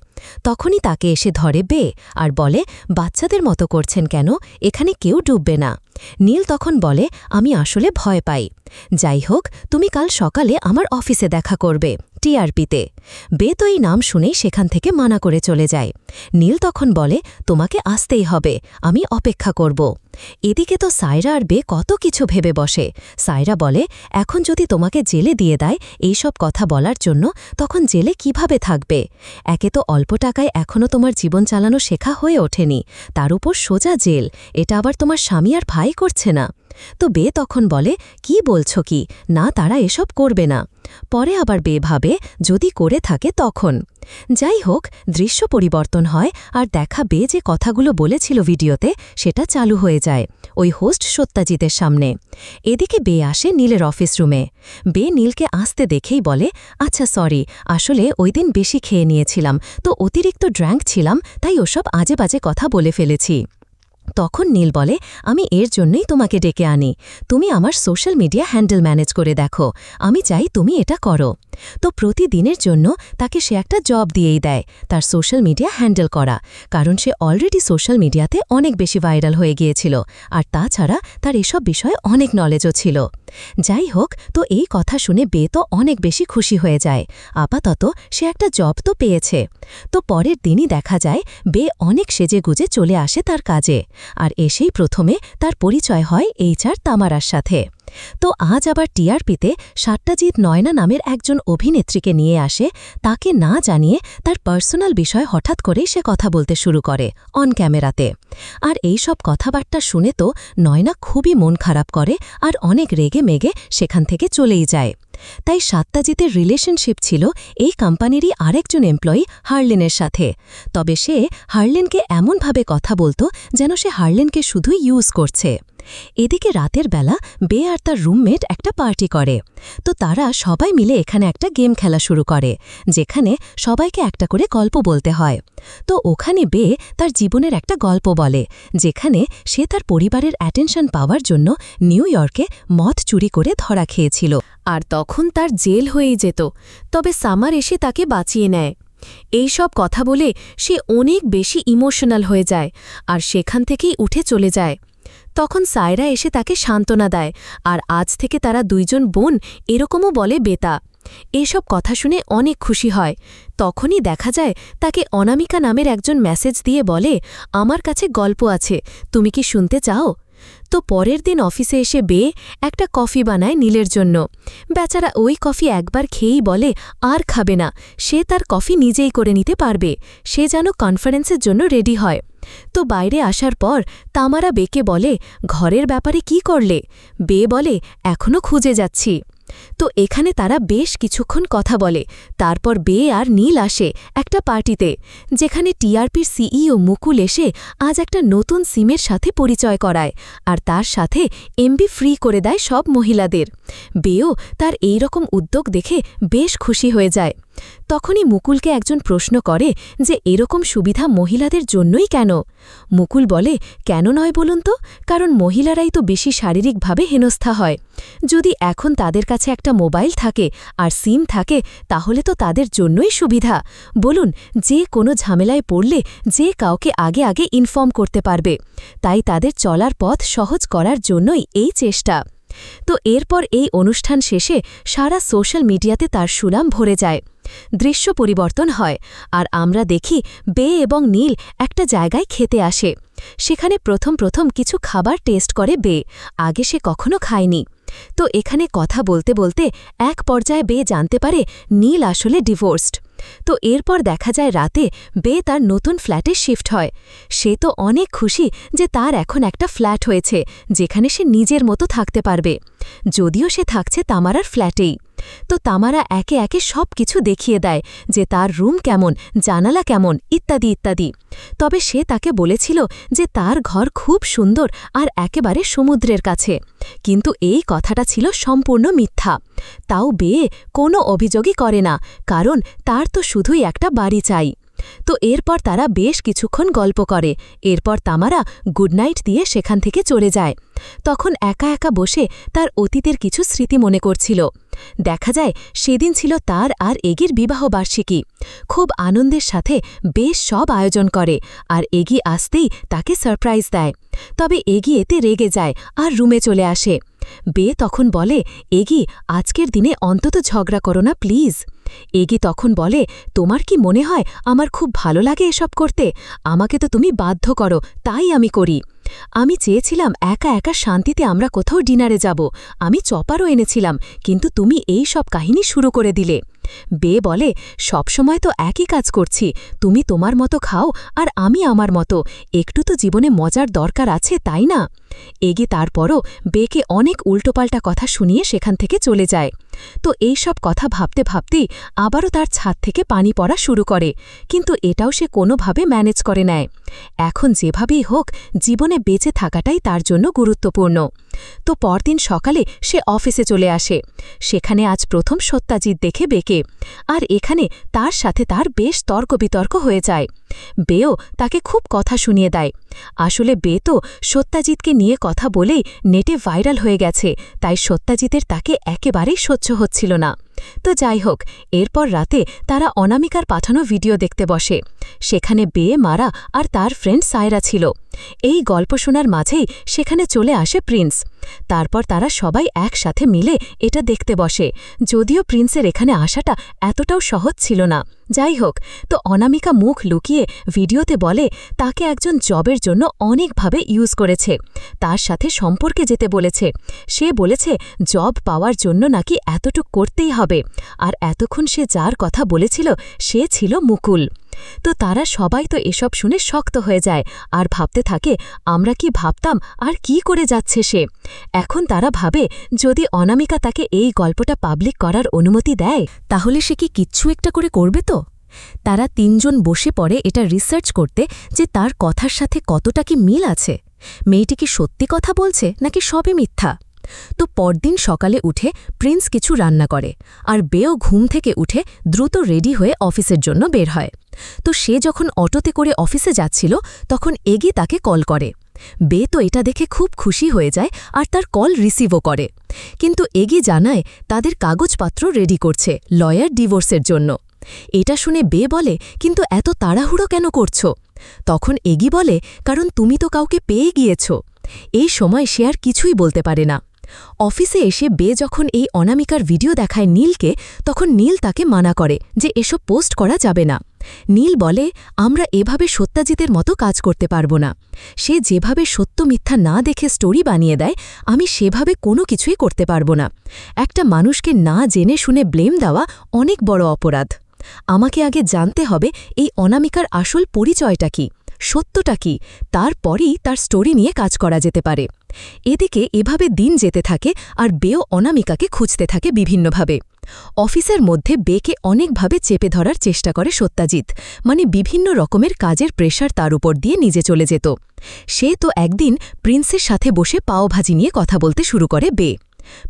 তখনই তাকে এসে ধরে বে আর বলে, বাচ্চাদের মতো করছেন কেন, এখানে কেউ ডুববে না। নীল তখন বলে, আমি আসলে ভয় পাই। যাই হোক, তুমি কাল সকালে আমার অফিসে দেখা করবে, টিআরপিতে। বে তো এই নাম শুনেই সেখান থেকে মানা করে চলে যায়। নীল তখন বলে, তোমাকে আসতেই হবে, আমি অপেক্ষা করব। এদিকে তো সায়রা আর বে কত কিছু ভেবে বসে। সায়রা বলে, এখন যদি তোমাকে জেলে দিয়ে দেয় এইসব কথা বলার জন্য, তখন জেলে কিভাবে থাকবে? একে তো অল্প টাকায় এখনও তোমার জীবন চালানো শেখা হয়ে ওঠেনি, তার উপর সোজা জেল, এটা আবার তোমার স্বামী আর ভাই করছে না। তো বে তখন বলে, কি বলছো কি, না তারা এসব করবে না। পরে আবার বে ভাবে যদি করে থাকে তখন। যাই হোক, দৃশ্য পরিবর্তন হয় আর দেখা বে যে কথাগুলো বলেছিল ভিডিওতে সেটা চালু হয়ে যায় ওই হোস্ট সত্যাজিতের সামনে। এদিকে বে আসে নীলের অফিস রুমে। বে নীলকে আসতে দেখেই বলে, আচ্ছা সরি, আসলে ওই দিন বেশি খেয়ে নিয়েছিলাম, তো অতিরিক্ত ড্র্যাঙ্ক ছিলাম, তাই ওসব আজে বাজে কথা বলে ফেলেছি। তখন নীল বলে, আমি এর জন্যই তোমাকে ডেকে আনি, তুমি আমার সোশ্যাল মিডিয়া হ্যান্ডেল ম্যানেজ করে দেখো, আমি চাই তুমি এটা করো। তো প্রতিদিনের জন্য তাকে সে একটা জব দিয়েই দেয়, তার সোশ্যাল মিডিয়া হ্যান্ডেল করা, কারণ সে অলরেডি সোশ্যাল মিডিয়াতে অনেক বেশি ভাইরাল হয়ে গিয়েছিল, আর তাছাড়া তার এসব বিষয়ে অনেক নলেজও ছিল। যাই হোক, তো এই কথা শুনে বে তো অনেক বেশি খুশি হয়ে যায়, আপাতত সে একটা জব তো পেয়েছে। তো পরের দিনই দেখা যায় বে অনেক সেজে গুজে চলে আসে তার কাজে, আর এসেই প্রথমে তার পরিচয় হয় HR তামারার সাথে। তো আজ আবার টিআরপিতে সত্যজিৎ নয়না নামের একজন অভিনেত্রীকে নিয়ে আসে, তাকে না জানিয়ে তার পার্সোনাল বিষয় হঠাৎ করেই সে কথা বলতে শুরু করে অন ক্যামেরাতে। আর এই সব কথাবার্তা শুনে তো নয়না খুবই মন খারাপ করে আর অনেক রেগে মেগে সেখান থেকে চলেই যায়। তাই সত্যজিতের রিলেশনশিপ ছিল এই কোম্পানিরই আরেকজন এমপ্লয়ি হার্লিনের সাথে, তবে সে হার্লিনকে এমনভাবে কথা বলতো যেন সে হার্লিনকে শুধুই ইউজ করছে। এদিকে রাতের বেলা বে আর তার রুমমেট একটা পার্টি করে। তো তারা সবাই মিলে এখানে একটা গেম খেলা শুরু করে, যেখানে সবাইকে একটা করে গল্প বলতে হয়। তো ওখানে বে তার জীবনের একটা গল্প বলে, যেখানে সে তার পরিবারের অ্যাটেনশন পাওয়ার জন্য নিউ ইয়র্কে মদ চুরি করে ধরা খেয়েছিল, আর তখন তার জেল হয়েই যেত, তবে সামার এসে তাকে বাঁচিয়ে নেয়। এই সব কথা বলে সে অনেক বেশি ইমোশনাল হয়ে যায় আর সেখান থেকেই উঠে চলে যায়। তখন সায়রা এসে তাকে সান্ত্বনা দেয়, আর আজ থেকে তারা দুইজন বোন এরকমও বলে বেতা। এসব কথা শুনে অনেক খুশি হয়। তখনই দেখা যায় তাকে অনামিকা নামের একজন মেসেজ দিয়ে বলে, আমার কাছে গল্প আছে, তুমি কি শুনতে চাও? তো পরের দিন অফিসে এসে বে একটা কফি বানায় নীলের জন্য। বেচারা ওই কফি একবার খেয়েই বলে আর খাবে না, সে তার কফি নিজেই করে নিতে পারবে, সে যেন কনফারেন্সের জন্য রেডি হয়। তো বাইরে আসার পর তামারা বেকে বলে, ঘরের ব্যাপারে কি করলে? বে বলে, এখনও খুঁজে যাচ্ছি। তো এখানে তারা বেশ কিছুক্ষণ কথা বলে। তারপর বে আর নীল আসে একটা পার্টিতে, যেখানে টিআরপির সিইও মুকুল এসে আজ একটা নতুন সিমের সাথে পরিচয় করায়, আর তার সাথে এমবি ফ্রি করে দেয় সব মহিলাদের। বেও তার এই রকম উদ্যোগ দেখে বেশ খুশি হয়ে যায়। তখনই মুকুলকে একজন প্রশ্ন করে যে এরকম সুবিধা মহিলাদের জন্যই কেন? মুকুল বলে, কেন নয় বলুন তো, কারণ মহিলারাই তো বেশি শারীরিকভাবে হেনস্থা হয়। যদি এখন তাদের কাছে একটা মোবাইল থাকে আর সিম থাকে, তাহলে তো তাদের জন্যই সুবিধা। বলুন, যে কোনো ঝামেলায় পড়লে যে কাউকে আগে আগে ইনফর্ম করতে পারবে, তাই তাদের চলার পথ সহজ করার জন্যই এই চেষ্টা। তো এরপর এই অনুষ্ঠান শেষে সারা সোশ্যাল মিডিয়াতে তার সুনাম ভরে যায়। দৃশ্য পরিবর্তন হয় আর আমরা দেখি বে এবং নীল একটা জায়গায় খেতে আসে। সেখানে প্রথম কিছু খাবার টেস্ট করে বে, আগে সে কখনো খায়নি। তো এখানে কথা বলতে বলতে এক পর্যায়ে বে জানতে পারে নীল আসলে ডিভোর্সড। তো এরপর দেখা যায় রাতে বে তার নতুন ফ্ল্যাটে শিফট হয়। সে তো অনেক খুশি যে তার এখন একটা ফ্ল্যাট হয়েছে যেখানে সে নিজের মতো থাকতে পারবে, যদিও সে থাকছে তামারার ফ্ল্যাটেই। তো তামারা একে একে সব কিছু দেখিয়ে দেয় যে তার রুম কেমন, জানালা কেমন, ইত্যাদি ইত্যাদি। তবে সে তাকে বলেছিল যে তার ঘর খুব সুন্দর আর একেবারে সমুদ্রের কাছে, কিন্তু এই কথাটা ছিল সম্পূর্ণ মিথ্যা। তাও বে কোনো অভিযোগই করে না, কারণ তার তো শুধুই একটা বাড়ি চাই। তো এরপর তারা বেশ কিছুক্ষণ গল্প করে। এরপর তামারা গুড নাইট দিয়ে সেখান থেকে চলে যায়। তখন একা একা বসে তার অতীতের কিছু স্মৃতি মনে করছিল। দেখা যায় সেদিন ছিল তার আর এগির বিবাহবার্ষিকী। খুব আনন্দের সাথে বেশ সব আয়োজন করে, আর এগি আসতেই তাকে সারপ্রাইজ দেয়। তবে এগি এতে রেগে যায় আর রুমে চলে আসে। বে তখন বলে, এগি, আজকের দিনে অন্তত ঝগড়া করো না প্লিজ। এগি তখন বলে, তোমার কি মনে হয় আমার খুব ভালো লাগে এসব করতে? আমাকে তো তুমি বাধ্য করো, তাই আমি করি। আমি চেয়েছিলাম একা একা শান্তিতে আমরা কোথাও ডিনারে যাব, আমি চপারও এনেছিলাম, কিন্তু তুমি এই সব কাহিনী শুরু করে দিলে। বে বলে, সবসময় তো একই কাজ করছি, তুমি তোমার মতো খাও আর আমি আমার মতো, একটু তো জীবনে মজার দরকার আছে, তাই না? এগি তারপরও বেকে অনেক উল্টোপাল্টা কথা শুনিয়ে সেখান থেকে চলে যায়। তো এই সব কথা ভাবতে ভাবতেই আবারও তার ছাদ থেকে পানি পড়া শুরু করে, কিন্তু এটাও সে কোনোভাবে ম্যানেজ করে নেয়। এখন যেভাবেই হোক জীবনে বেঁচে থাকাটাই তার জন্য গুরুত্বপূর্ণ। তো পরদিন সকালে সে অফিসে চলে আসে। সেখানে আজ প্রথম সত্যাজিৎ দেখে বেকে, আর এখানে তার সাথে তার বেশ তর্ক বিতর্ক হয়ে যায়। বেও তাকে খুব কথা শুনিয়ে দেয়। আসলে বে তো সত্যাজিৎকে নিয়ে কথা বলেই নেটে ভাইরাল হয়ে গেছে, তাই সত্যাজিতের তাকে একেবারেই সহ্য হচ্ছিল না। তো যাই হোক, এরপর রাতে তারা অনামিকার পাঠানো ভিডিও দেখতে বসে। সেখানে বে, মারা আর তার ফ্রেন্ড সায়রা ছিল। এই গল্প শোনার মাঝেই সেখানে চলে আসে প্রিন্স। তারপর তারা সবাই একসাথে মিলে এটা দেখতে বসে, যদিও প্রিন্সের এখানে আসাটা এতটাও সহজ ছিল না। যাই হোক, তো অনামিকা মুখ লুকিয়ে ভিডিওতে বলে তাকে একজন জবের জন্য অনেকভাবে ইউজ করেছে, তার সাথে সম্পর্কে যেতে বলেছে। সে বলেছে জব পাওয়ার জন্য নাকি এতটুক করতেই হবে, আর এতক্ষণ সে যার কথা বলেছিল সে ছিল মুকুল। তো তারা সবাই তো এসব শুনে শক্ত হয়ে যায় আর ভাবতে থাকে আমরা কি ভাবতাম আর কি করে যাচ্ছে সে। এখন তারা ভাবে যদি অনামিকা তাকে এই গল্পটা পাবলিক করার অনুমতি দেয় তাহলে সে কি কিচ্ছু একটা করে করবে। তো তারা তিনজন বসে পড়ে এটা রিসার্চ করতে যে তার কথার সাথে কতটা কি মিল আছে, মেয়েটি কি সত্যি কথা বলছে নাকি সবই মিথ্যা। তো পরদিন সকালে উঠে প্রিন্স কিছু রান্না করে, আর বেও ঘুম থেকে উঠে দ্রুত রেডি হয়ে অফিসের জন্য বের হয়। তো সে যখন অটোতে করে অফিসে যাচ্ছিল তখন এগি তাকে কল করে। বে তো এটা দেখে খুব খুশি হয়ে যায় আর তার কল রিসিভও করে, কিন্তু এগি জানায় তাদের কাগজপত্র রেডি করছে লয়ার ডিভোর্সের জন্য। এটা শুনে বে বলে, কিন্তু এত তাড়াহুড়ো কেন করছো? তখন এগি বলে, কারণ তুমি তো কাউকে পেয়ে গিয়েছ। এই সময় সে আর কিছুই বলতে পারে না। অফিসে এসে বে যখন এই অনামিকার ভিডিও দেখায় নীলকে, তখন নীল তাকে মানা করে যে এসব পোস্ট করা যাবে না। নীল বলে, আমরা এভাবে সত্যাজিতের মতো কাজ করতে পারব না। সে যেভাবে সত্য মিথ্যা না দেখে স্টোরি বানিয়ে দেয়, আমি সেভাবে কোনো কিছুই করতে পারব না। একটা মানুষকে না জেনে শুনে ব্লেম দেওয়া অনেক বড় অপরাধ। আমাকে আগে জানতে হবে এই অনামিকার আসল পরিচয়টা কি, সত্যটা কি, তারপরেই তার স্টোরি নিয়ে কাজ করা যেতে পারে। এদিকে এভাবে দিন যেতে থাকে আর বেও অনামিকাকে খুঁজতে থাকে বিভিন্নভাবে। অফিসের মধ্যে বেকে অনেকভাবে চেপে ধরার চেষ্টা করে সত্যাজিৎ, মানে বিভিন্ন রকমের কাজের প্রেশার তার উপর দিয়ে নিজে চলে যেত। সে তো একদিন প্রিন্সের সাথে বসে পাওভাজি নিয়ে কথা বলতে শুরু করে বে।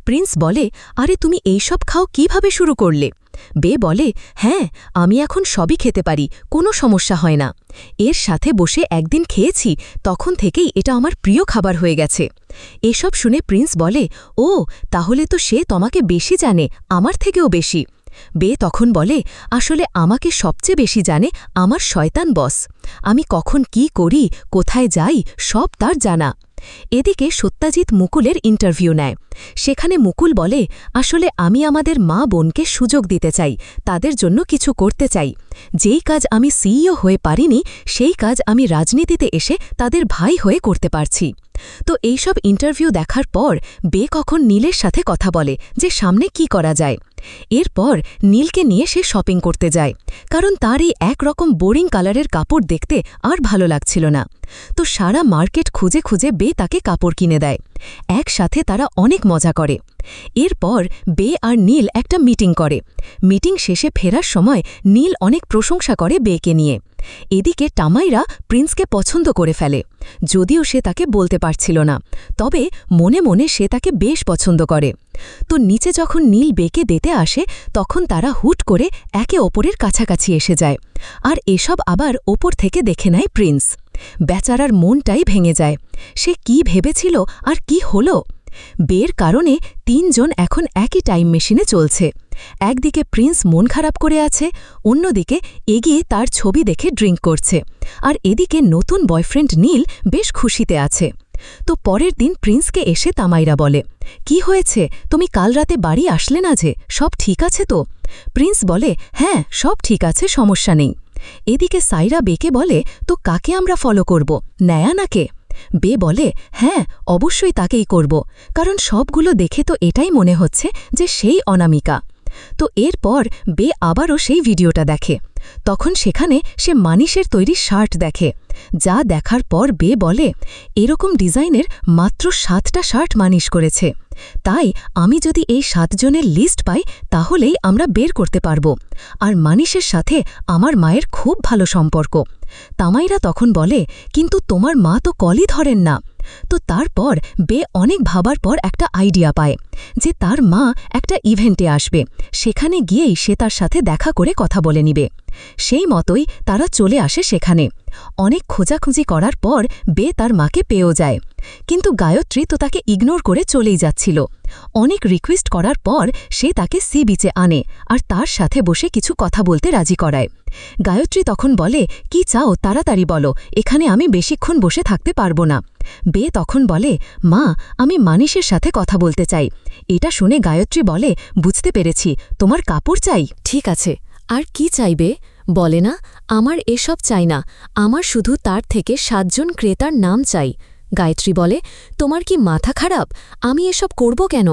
প্রিন্স বলে, আরে তুমি এইসব খাও কিভাবে শুরু করলে? বে বলে, হ্যাঁ, আমি এখন সবই খেতে পারি, কোনো সমস্যা হয় না। এর সাথে বসে একদিন খেয়েছি, তখন থেকেই এটা আমার প্রিয় খাবার হয়ে গেছে। এসব শুনে প্রিন্স বলে, ও তাহলে তো সে তোমাকে বেশি জানে, আমার থেকেও বেশি। বে তখন বলে, আসলে আমাকে সবচেয়ে বেশি জানে আমার শয়তান বস। আমি কখন কি করি, কোথায় যাই, সব তার জানা। এদিকে সত্যাজিৎ মুকুলের ইন্টারভিউ নেয়। সেখানে মুকুল বলে, আসলে আমি আমাদের মা বোনকে সুযোগ দিতে চাই, তাদের জন্য কিছু করতে চাই। যেই কাজ আমি সিইও হয়ে পারিনি, সেই কাজ আমি রাজনীতিতে এসে তাদের ভাই হয়ে করতে পারছি। তো এইসব ইন্টারভিউ দেখার পর বে কখন নীলের সাথে কথা বলে যে সামনে কি করা যায়। এরপর নীলকে নিয়ে সে শপিং করতে যায়, কারণ তার এই একরকম বোরিং কালারের কাপড় দেখতে আর ভালো লাগছিল না। তো সারা মার্কেট খুঁজে খুঁজে বে তাকে কাপড় কিনে দেয়। একসাথে তারা অনেক মজা করে। এরপর বে আর নীল একটা মিটিং করে। মিটিং শেষে ফেরার সময় নীল অনেক প্রশংসা করে বেকে নিয়ে। এদিকে তামাইরা প্রিন্সকে পছন্দ করে ফেলে, যদিও সে তাকে বলতে পারছিল না, তবে মনে মনে সে তাকে বেশ পছন্দ করে। তো নিচে যখন নীল বেকে দিতে আসে তখন তারা হুট করে একে অপরের কাছাকাছি এসে যায়, আর এসব আবার ওপর থেকে দেখে নেয় প্রিন্স। বেচারার মনটাই ভেঙে যায়। সে কি ভেবেছিল আর কি হলো? বের কারণে তিনজন এখন একই টাইম মেশিনে চলছে। একদিকে প্রিন্স মন খারাপ করে আছে, অন্যদিকে এগিয়ে তার ছবি দেখে ড্রিঙ্ক করছে, আর এদিকে নতুন বয়ফ্রেন্ড নীল বেশ খুশিতে আছে। তো পরের দিন প্রিন্সকে এসে তামাইরা বলে, কি হয়েছে, তুমি কাল রাতে বাড়ি আসলে না যে, সব ঠিক আছে তো? প্রিন্স বলে, হ্যাঁ সব ঠিক আছে, সমস্যা নেই। এদিকে সাইরা বেকে বলে, তো কাকে আমরা ফলো করব, নেয়া নাকে? বে বলে, হ্যাঁ অবশ্যই তাকেই করব, কারণ সবগুলো দেখে তো এটাই মনে হচ্ছে যে সেই অনামিকা। তো এরপর বে আবারও সেই ভিডিওটা দেখে। তখন সেখানে সে মানিশের তৈরি শার্ট দেখে, যা দেখার পর বে বলে, এরকম ডিজাইনের মাত্র 7টা শার্ট মানিশ করেছে, তাই আমি যদি এই 7 জনের লিস্ট পাই তাহলেই আমরা বের করতে পারব। আর মানিশের সাথে আমার মায়ের খুব ভালো সম্পর্ক। তামাইরা তখন বলে, কিন্তু তোমার মা তো কলই ধরেন না। তো তারপর বে অনেক ভাবার পর একটা আইডিয়া পায় যে তার মা একটা ইভেন্টে আসবে, সেখানে গিয়েই সে তার সাথে দেখা করে কথা বলে নিবে। সেই মতোই তারা চলে আসে সেখানে। অনেক খোঁজাখুঁজি করার পর বে তার মাকে পেয়েও যায়, কিন্তু গায়ত্রী তো তাকে ইগনোর করে চলেই যাচ্ছিল। অনেক রিকোয়েস্ট করার পর সে তাকে সি বিচে আনে আর তার সাথে বসে কিছু কথা বলতে রাজি করায়। গায়ত্রী তখন বলে, কি চাও তাড়াতাড়ি বলো, এখানে আমি বেশিক্ষণ বসে থাকতে পারবো না। বে তখন বলে, মা আমি মানিশের সাথে কথা বলতে চাই। এটা শুনে গায়ত্রী বলে, বুঝতে পেরেছি, তোমার কাপড় চাই। ঠিক আছে, আর কি চাইবে? বলে না, আমার এসব চাই না, আমার শুধু তার থেকে 7 জন ক্রেতার নাম চাই। গায়ত্রী বলে, তোমার কি মাথা খারাপ, আমি এসব করব কেন?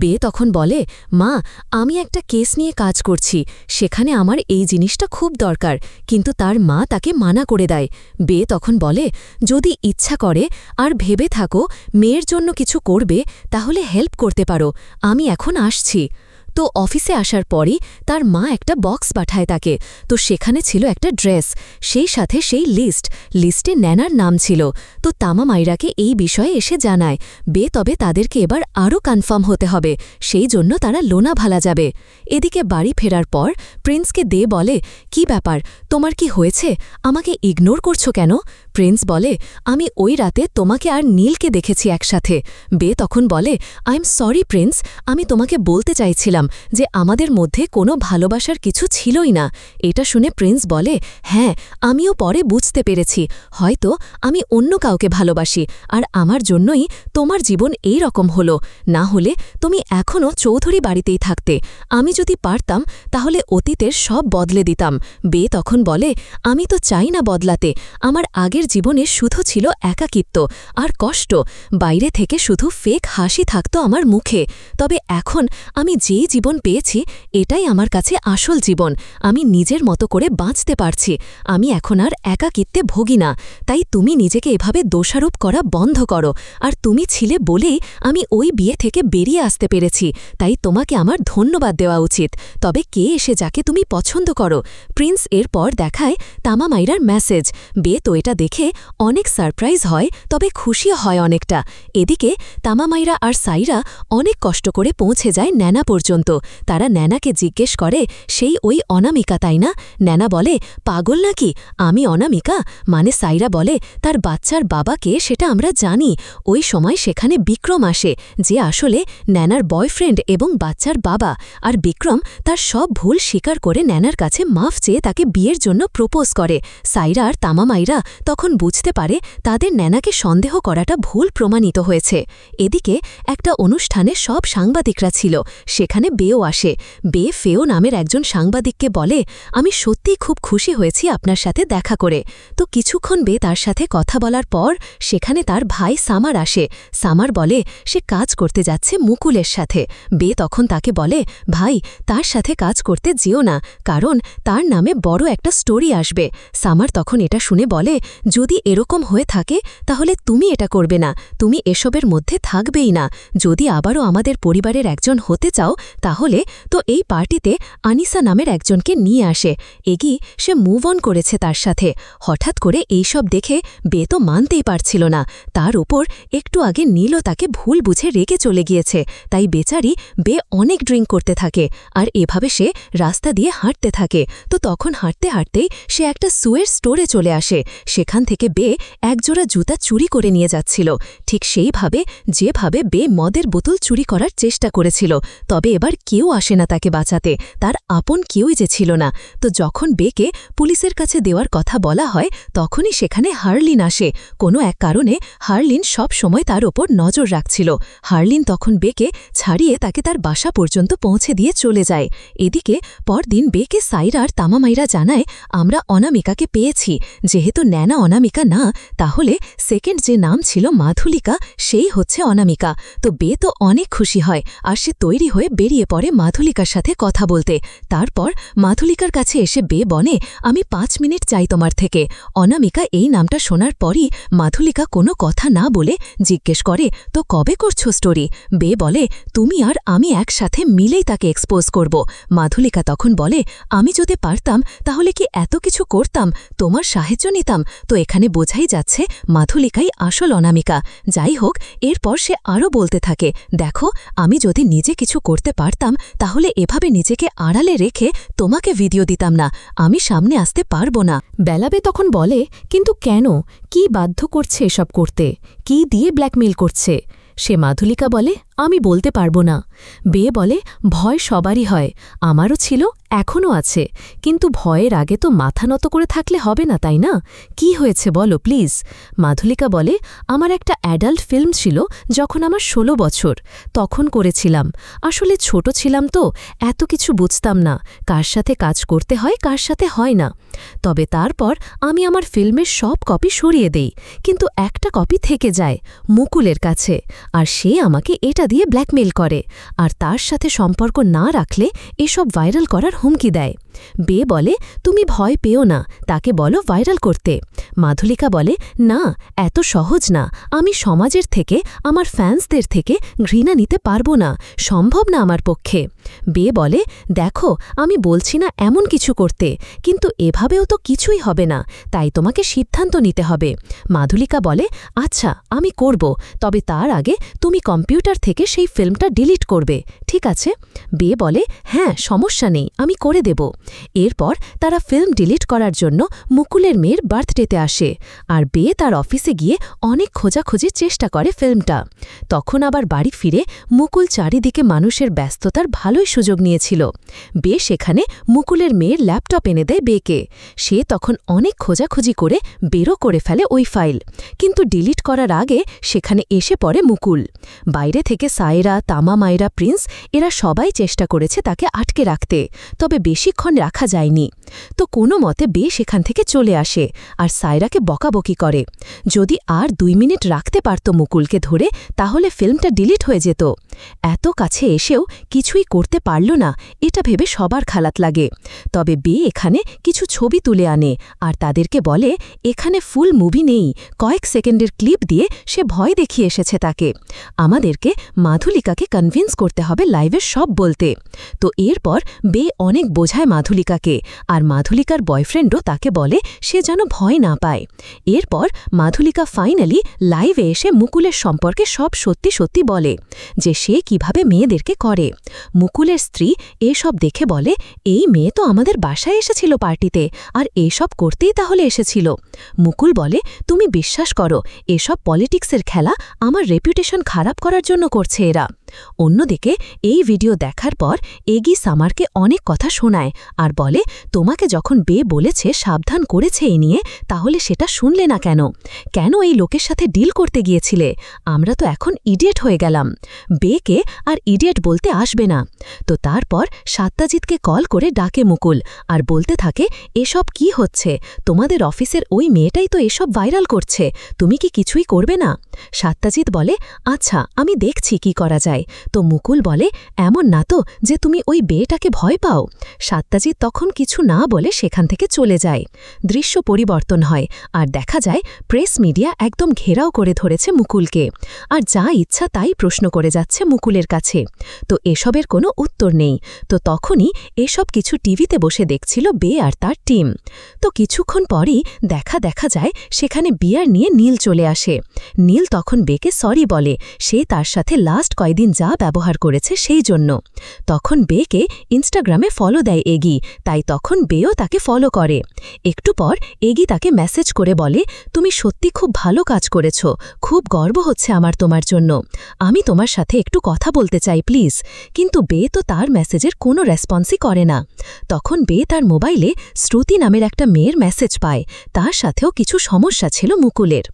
বে তখন বলে, মা আমি একটা কেস নিয়ে কাজ করছি, সেখানে আমার এই জিনিসটা খুব দরকার, কিন্তু তার মা তাকে মানা করে দেয়। বে তখন বলে, যদি ইচ্ছা করে আর ভেবে থাকো মেয়ের জন্য কিছু করবে তাহলে হেল্প করতে পারো, আমি এখন আসছি। তো অফিসে আসার পরই তার মা একটা বক্স পাঠায় তাকে। তো সেখানে ছিল একটা ড্রেস, সেই সাথে সেই লিস্টে ন্যানার নাম ছিল। তো তামা মাইরাকে এই বিষয়ে এসে জানায় বে, তবে তাদেরকে এবার আরও কনফার্ম হতে হবে, সেই জন্য তারা লোনাভালা যাবে। এদিকে বাড়ি ফেরার পর প্রিন্সকে দে বলে, কি ব্যাপার, তোমার কি হয়েছে, আমাকে ইগনোর করছো কেন? প্রিন্স বলে, আমি ওই রাতে তোমাকে আর নীলকে দেখেছি একসাথে। বে তখন বলে, আই এম সরি প্রিন্স, আমি তোমাকে বলতে চাইছিলাম যে আমাদের মধ্যে কোনো ভালোবাসার কিছু ছিলই না। এটা শুনে প্রিন্স বলে, হ্যাঁ আমিও পরে বুঝতে পেরেছি, হয়তো আমি অন্য কাউকে ভালোবাসি, আর আমার জন্যই তোমার জীবন এই রকম হলো, না হলে তুমি এখনও চৌধুরী বাড়িতেই থাকতে। আমি যদি পারতাম তাহলে অতীতের সব বদলে দিতাম। বে তখন বলে, আমি তো চাই না বদলাতে, আমার আগের জীবনে শুধু ছিল একাকিত্ব আর কষ্ট, বাইরে থেকে শুধু ফেক হাসি থাকতো আমার মুখে, তবে এখন আমি যেই জীবন পেয়েছি এটাই আমার কাছে আসল জীবন, আমি নিজের মতো করে বাঁচতে পারছি, আমি এখন আর একাকিত্বে ভোগি না। তাই তুমি নিজেকে এভাবে দোষারোপ করা বন্ধ করো, আর তুমি ছিলে বলেই আমি ওই বিয়ে থেকে বেরিয়ে আসতে পেরেছি, তাই তোমাকে আমার ধন্যবাদ দেওয়া উচিত। তবে কে এসে যাকে তুমি পছন্দ করো? প্রিন্স এরপর দেখায় তামা মাইরার মেসেজ। বে তো এটা দেখে অনেক সারপ্রাইজ হয়, তবে খুশিও হয় অনেকটা। এদিকে তামা মাইরা আর সাইরা অনেক কষ্ট করে পৌঁছে যায় ন্যানা পর্যন্ত। তারা ন্যানাকে জিজ্ঞেস করে, সেই ওই অনামিকা তাই না? ন্যানা বলে, পাগল নাকি, আমি অনামিকা? মানে সাইরা বলে, তার বাচ্চার বাবাকে সেটা আমরা জানি, ওই সময় সেখানে বিক্রম আসে, যে আসলে ন্যানার বয়ফ্রেন্ড এবং বাচ্চার বাবা, আর বিক্রম তার সব ভুল স্বীকার করে ন্যানার কাছে মাফ চেয়ে তাকে বিয়ের জন্য প্রপোজ করে। সাইরা আর তামা মাইরা তখন তখন বুঝতে পারে তাদের ন্যানাকে সন্দেহ করাটা ভুল প্রমাণিত হয়েছে। এদিকে একটা অনুষ্ঠানে সব সাংবাদিকরা ছিল, সেখানে বেও আসে। বে ফেও নামের একজন সাংবাদিককে বলে, আমি সত্যিই খুব খুশি হয়েছি আপনার সাথে দেখা করে। তো কিছুক্ষণ বে তার সাথে কথা বলার পর সেখানে তার ভাই সামার আসে। সামার বলে সে কাজ করতে যাচ্ছে মুকুলের সাথে। বে তখন তাকে বলে, ভাই তার সাথে কাজ করতে যেও না, কারণ তার নামে বড় একটা স্টোরি আসবে। সামার তখন এটা শুনে বলে, যদি এরকম হয়ে থাকে তাহলে তুমি এটা করবে না, তুমি এসবের মধ্যে থাকবেই না। যদি আবারও আমাদের পরিবারের একজন হতে চাও তাহলে তো এই পার্টিতে আনিসা নামের একজনকে নিয়ে আসে। এগি সে মুভ অন করেছে তার সাথে। হঠাৎ করে এইসব দেখে বে তো মানতেই পারছিল না। তার উপর একটু আগে নীলও তাকে ভুল বুঝে রেগে চলে গিয়েছে, তাই বেচারি বে অনেক ড্রিঙ্ক করতে থাকে। আর এভাবে সে রাস্তা দিয়ে হাঁটতে থাকে। তো তখন হাঁটতে হাঁটতেই সে একটা সুয়ের স্টোরে চলে আসে। সেখান থেকে বে একজোড়া জুতা চুরি করে নিয়ে যাচ্ছিল, ঠিক সেইভাবে যেভাবে বে মদের বোতল চুরি করার চেষ্টা করেছিল। তবে এবার কেউ আসে না তাকে বাঁচাতে, তার আপন কেউই যে ছিল না। তো যখন বেকে পুলিশের কাছে দেওয়ার কথা বলা হয় তখনই সেখানে হার্লিন আসে। কোনো এক কারণে হার্লিন সব সময় তার ওপর নজর রাখছিল। হার্লিন তখন বেকে ছাড়িয়ে তাকে তার বাসা পর্যন্ত পৌঁছে দিয়ে চলে যায়। এদিকে পরদিন বেকে সাইরা আর তামামাইরা জানায়, আমরা অনামিকাকে পেয়েছি। যেহেতু ন্যানা অনামিকা না, তাহলে সেকেন্ড যে নাম ছিল মাধুলিকা সেই হচ্ছে অনামিকা। তো বে তো অনেক খুশি হয় আর সে তৈরি হয়ে বেরিয়ে পড়ে মাধুলিকার সাথে কথা বলতে। তারপর মাধুলিকার কাছে এসে বে বনে, আমি 5 মিনিট চাই তোমার থেকে। অনামিকা এই নামটা শোনার পরই মাধুলিকা কোনো কথা না বলে জিজ্ঞেস করে, তো কবে করছো স্টোরি? বে বলে, তুমি আর আমি একসাথে মিলেই তাকে এক্সপোজ করব। মাধুলিকা তখন বলে, আমি যদি পারতাম তাহলে কি এত কিছু করতাম, তোমার সাহায্য নিতাম। তো এখানে বোঝাই যাচ্ছে মাধুলিকাই আসল অনামিকা। যাই হোক, এরপর সে আরও বলতে থাকে, দেখো আমি যদি নিজে কিছু করতে পারতাম তাহলে এভাবে নিজেকে আড়ালে রেখে তোমাকে ভিডিও দিতাম না, আমি সামনে আসতে পারবো না। বেলাবে তখন বলে, কিন্তু কেন, কি বাধ্য করছে এসব করতে, কি দিয়ে ব্ল্যাকমেইল করছে? সে মাধুলিকা বলে, আমি বলতে পারবো না। বে বলে, ভয় সবারই হয়, আমারও ছিল, এখনও আছে, কিন্তু ভয়ের আগে তো মাথা নত করে থাকলে হবে না, তাই না? কি হয়েছে বলো প্লিজ। মাধুলিকা বলে, আমার একটা অ্যাডাল্ট ফিল্ম ছিল যখন আমার 16 বছর, তখন করেছিলাম। আসলে ছোট ছিলাম তো এত কিছু বুঝতাম না, কার সাথে কাজ করতে হয় কার সাথে হয় না। তবে তারপর আমি আমার ফিল্মের সব কপি সরিয়ে দেই, কিন্তু একটা কপি থেকে যায় মুকুলের কাছে, আর সে আমাকে এটা দিয়ে ব্ল্যাকমেইল করে, আর তার সাথে সম্পর্ক না রাখলে এসব ভাইরাল করার হুমকি দেয়। বে বলে, তুমি ভয় পেও না, তাকে বলো ভাইরাল করতে। মাধুলিকা বলে, না, এত সহজ না, আমি সমাজের থেকে, আমার ফ্যান্সদের থেকে ঘৃণা নিতে পারবো না, সম্ভব না আমার পক্ষে। বে বলে, দেখো আমি বলছি না এমন কিছু করতে, কিন্তু এভাবেও তো কিছুই হবে না, তাই তোমাকে সিদ্ধান্ত নিতে হবে। মাধুলিকা বলে, আচ্ছা আমি করব, তবে তার আগে তুমি কম্পিউটার থেকে সেই ফিল্মটা ডিলিট করবে, ঠিক আছে? বে বলে, হ্যাঁ সমস্যা নেই, আমি করে দেব। এরপর তারা ফিল্ম ডিলিট করার জন্য মুকুলের মেয়ের বার্থডেতে আসে, আর বে তার অফিসে গিয়ে অনেক খোঁজাখুঁজির চেষ্টা করে ফিল্মটা। তখন আবার বাড়ি ফিরে মুকুল চারিদিকে মানুষের ব্যস্ততার ভালোই সুযোগ নিয়েছিল। বে সেখানে মুকুলের মেয়ের ল্যাপটপ এনে দেয় বেকে। সে তখন অনেক খোঁজাখুঁজি করে বেরো করে ফেলে ওই ফাইল, কিন্তু ডিলিট করার আগে সেখানে এসে পড়ে মুকুল। বাইরে থেকে সায়রা, তামামাইরা, প্রিন্স এরা সবাই চেষ্টা করেছে তাকে আটকে রাখতে, তবে বেশিক্ষণ রাখা যায়নি। তো কোনো মতে বে সেখান থেকে চলে আসে আর সায়রাকে বকাবকি করে। যদি আর 2 মিনিট রাখতে পারত মুকুলকে ধরে তাহলে ফিল্মটা ডিলিট হয়ে যেত। এত কাছে এসেও কিছুই করতে পারল না, এটা ভেবে সবার খালাত লাগে। তবে বে এখানে কিছু ছবি তুলে আনে আর তাদেরকে বলে এখানে ফুল মুভি নেই, কয়েক সেকেন্ডের ক্লিপ দিয়ে সে ভয় দেখিয়ে এসেছে তাকে। আমাদেরকে মাধুলিকাকে কনভিন্স করতে হবে লাইভে সব বলতে। তো এরপর বে অনেক বোঝায় মাধুলিকাকে, আর মাধুলিকার বয়ফ্রেন্ডও তাকে বলে সে যেন ভয় না পায়। এরপর মাধুলিকা ফাইনালি লাইভে এসে মুকুলের সম্পর্কে সব সত্যি সত্যি বলে, যে সে কিভাবে মেয়েদেরকে করে। মুকুলের স্ত্রী এসব দেখে বলে, এই মেয়ে তো আমাদের বাসায় এসেছিল পার্টিতে, আর এসব করতেই তাহলে এসেছিল। মুকুল বলে, তুমি বিশ্বাস করো, এসব পলিটিক্সের খেলা, আমার রেপুটেশন খারাপ করার জন্য করছে এরা। অন্যদিকে এই ভিডিও দেখার পর এগি সামারকে অনেক কথা শোনায় আর বলে, তোমাকে যখন বে বলেছে, সাবধান করেছে এই নিয়ে, তাহলে সেটা শুনলে না কেন? কেন এই লোকের সাথে ডিল করতে গিয়েছিলে? আমরা তো এখন ইডিয়েট হয়ে গেলাম। বেকে আর ইডিয়েট বলতে আসবে না। তো তারপর সত্যজিৎকে কল করে ডাকে মুকুল আর বলতে থাকে, এসব কি হচ্ছে? তোমাদের অফিসের ওই মেয়েটাই তো এসব ভাইরাল করছে, তুমি কি কিছুই করবে না? সত্যজিৎ বলে, আচ্ছা আমি দেখছি কি করা যায়। তো মুকুল বলে, এমন না তো যে তুমি ওই বেটাকে ভয় পাও? সত্যজিৎ তখন কিছু না বলে সেখান থেকে চলে যায়। দৃশ্য পরিবর্তন হয় আর দেখা যায় প্রেস মিডিয়া একদম ঘেরাও করে ধরেছে মুকুলকে, আর যা ইচ্ছা তাই প্রশ্ন করে যাচ্ছে মুকুলের কাছে। তো এসবের কোনো উত্তর নেই। তো তখনই এসব কিছু টিভিতে বসে দেখছিল বে আর তার টিম। তো কিছুক্ষণ পরই দেখা যায় সেখানে বিয়ার নিয়ে নীল চলে আসে। নীল তখন বেকে সরি বলে, সে তার সাথে লাস্ট কয়েকদিন যা ব্যবহার করেছে সেই জন্য। তখন বেকে ইনস্টাগ্রামে ফলো দেয় এগি, তাই তখন বেও তাকে ফলো করে। একটু পর এগি তাকে মেসেজ করে বলে, তুমি সত্যি খুব ভালো কাজ করেছ, খুব গর্ব হচ্ছে আমার তোমার জন্য, আমি তোমার সাথে একটু কথা বলতে চাই প্লিজ। কিন্তু বে তো তার মেসেজের কোনো রেসপন্সই করে না। তখন বে তার মোবাইলে শ্রুতি নামের একটা মেয়ের মেসেজ পায়, তার সাথেও কিছু সমস্যা ছিল মুকুলের।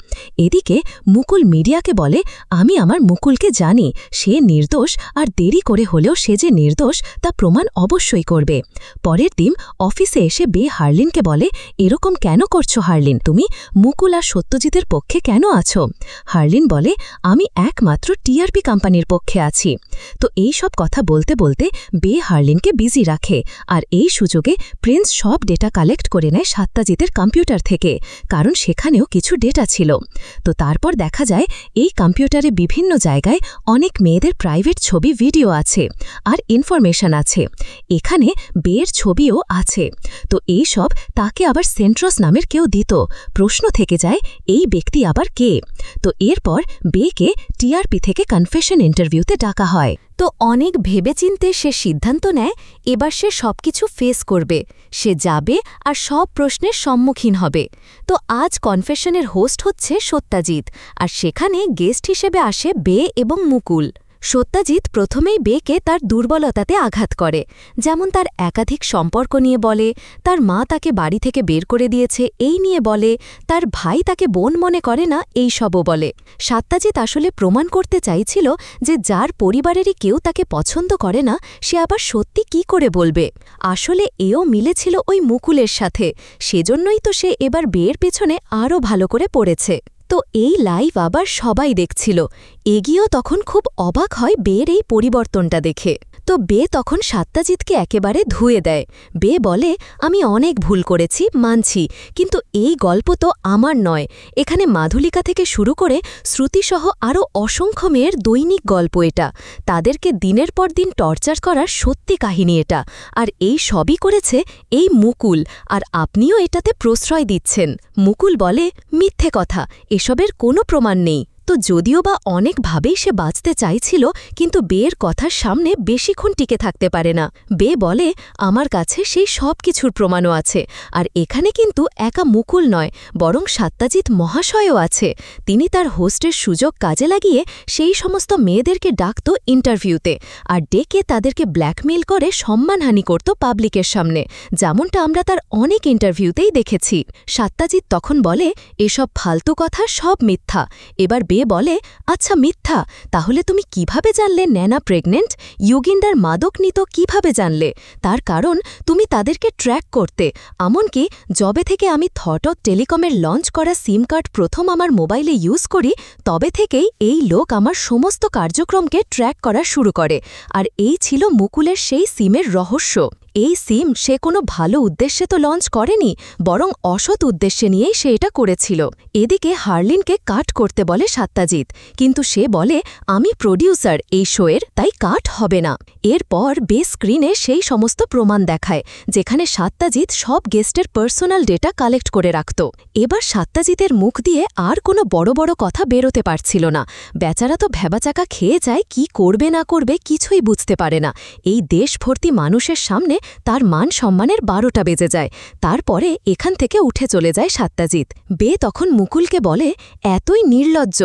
এদিকে মুকুল মিডিয়াকে বলে, আমি আমার মুকুলকে জানি, সে নির্দোষ, আর দেরি করে হলেও সে যে নির্দোষ তা প্রমাণ অবশ্যই করবে। পরের দিন অফিসে এসে বে হার্লিনকে বলে, এরকম কেন করছো হার্লিন? তুমি মুকুল আর সত্যজিতের পক্ষে কেন আছো? হার্লিন বলে, আমি একমাত্র টিআরপি কোম্পানির পক্ষে আছি। তো এই সব কথা বলতে বলতে বে হার্লিনকে বিজি রাখে, আর এই সুযোগে প্রিন্স সব ডেটা কালেক্ট করে নেয় সত্যজিতের কম্পিউটার থেকে, কারণ সেখানেও কিছু ডেটা ছিল। তো তারপর দেখা যায় এই কম্পিউটারে বিভিন্ন জায়গায় অনেক মেয়েদের প্রাইভেট ছবি, ভিডিও আছে আর ইনফরমেশন আছে। এখানে বের ছবিও আছে। তো এই সব তাকে আবার সেন্ট্রস নামের কেউ দিত। প্রশ্ন থেকে যায়, এই ব্যক্তি আবার কে? তো এরপর বেকে টিআরপি থেকে কনফেশন ইন্টারভিউতে ডাকা হয়। তো অনেক ভেবেচিন্তে সে সিদ্ধান্ত নেয়, এবার সে সবকিছু ফেস করবে। সে যাবে আর সব প্রশ্নের সম্মুখীন হবে। তো আজ কনফেশনের হোস্ট হচ্ছে সত্যজিৎ, আর সেখানে গেস্ট হিসেবে আসে বে এবং মুকুল। সত্যজিৎ প্রথমেই বেকে তার দুর্বলতাতে আঘাত করে, যেমন তার একাধিক সম্পর্ক নিয়ে বলে, তার মা তাকে বাড়ি থেকে বের করে দিয়েছে এই নিয়ে বলে, তার ভাই তাকে বোন মনে করে না এই সবও বলে। সত্যজিৎ আসলে প্রমাণ করতে চাইছিল যে যার পরিবারেরই কেউ তাকে পছন্দ করে না, সে আবার সত্যি কি করে বলবে। আসলে এও মিলেছিল ওই মুকুলের সাথে, সেজন্যই তো সে এবার বের পেছনে আরও ভালো করে পড়েছে। তো এই লাইভ আবার সবাই দেখছিল। এগিয়েও তখন খুব অবাক হয় বের এই পরিবর্তনটা দেখে। তো বে তখন সত্যজিৎকে একেবারে ধুয়ে দেয়। বে বলে, আমি অনেক ভুল করেছি, মানছি, কিন্তু এই গল্প তো আমার নয়। এখানে মাধুলিকা থেকে শুরু করে শ্রুতিসহ আরও অসংখ্য মেয়ের দৈনিক গল্প এটা। তাদেরকে দিনের পর দিন টর্চার করার সত্যি কাহিনী এটা। আর এই সবই করেছে এই মুকুল, আর আপনিও এটাতে প্রশ্রয় দিচ্ছেন। মুকুল বলে, মিথ্যে কথা, এসবের কোনো প্রমাণ নেই। তো যদিও বা অনেকভাবেই সে বাঁচতে চাইছিল, কিন্তু বের কথার সামনে বেশিক্ষণ টিকে থাকতে পারে না। বে বলে, আমার কাছে সেই সব কিছুর প্রমাণও আছে, আর এখানে কিন্তু একা মুকুল নয়, বরং সত্যজিৎ মহাশয়ও আছে। তিনি তার হোস্টের সুযোগ কাজে লাগিয়ে সেই সমস্ত মেয়েদেরকে ডাকত ইন্টারভিউতে, আর ডেকে তাদেরকে ব্ল্যাকমেইল করে সম্মানহানি করত পাবলিকের সামনে, যেমনটা আমরা তার অনেক ইন্টারভিউতেই দেখেছি। সত্যজিৎ তখন বলে, এসব ফালতু কথা সব মিথ্যা। এবার বে বলে, আচ্ছা মিথ্যা, তাহলে তুমি কিভাবে জানলে ন্যানা প্রেগনেন্ট? ইউগিন্ডার মাদক নিত কিভাবে জানলে? তার কারণ তুমি তাদেরকে ট্র্যাক করতে। এমনকি যবে থেকে আমি থট অফ টেলিকমের লঞ্চ করা সিম কার্ড প্রথম আমার মোবাইলে ইউজ করি, তবে থেকেই এই লোক আমার সমস্ত কার্যক্রমকে ট্র্যাক করা শুরু করে। আর এই ছিল মুকুলের সেই সিমের রহস্য। এই সিম সে কোনো ভালো উদ্দেশ্যে তো লঞ্চ করেনি, বরং অসৎ উদ্দেশ্যে নিয়েই সে এটা করেছিল। এদিকে হার্লিনকে কাট করতে বলে সত্যজিৎ, কিন্তু সে বলে, আমি প্রডিউসার এই শোয়ের, তাই কাট হবে না। এরপর বে স্ক্রিনে সেই সমস্ত প্রমাণ দেখায়, যেখানে সত্যজিৎ সব গেস্টের পার্সোনাল ডেটা কালেক্ট করে রাখত। এবার সত্যজিতের মুখ দিয়ে আর কোনো বড় বড় কথা বেরোতে পারছিল না। বেচারা তো ভেবাচাকা খেয়ে যায়, কি করবে না করবে কিছুই বুঝতে পারে না। এই দেশ ভর্তি মানুষের সামনে তার মান সম্মানের 12টা বেজে যায়। তারপরে এখান থেকে উঠে চলে যায় সত্যজিৎ। বে তখন মুকুলকে বলে, এতই নির্লজ্জ,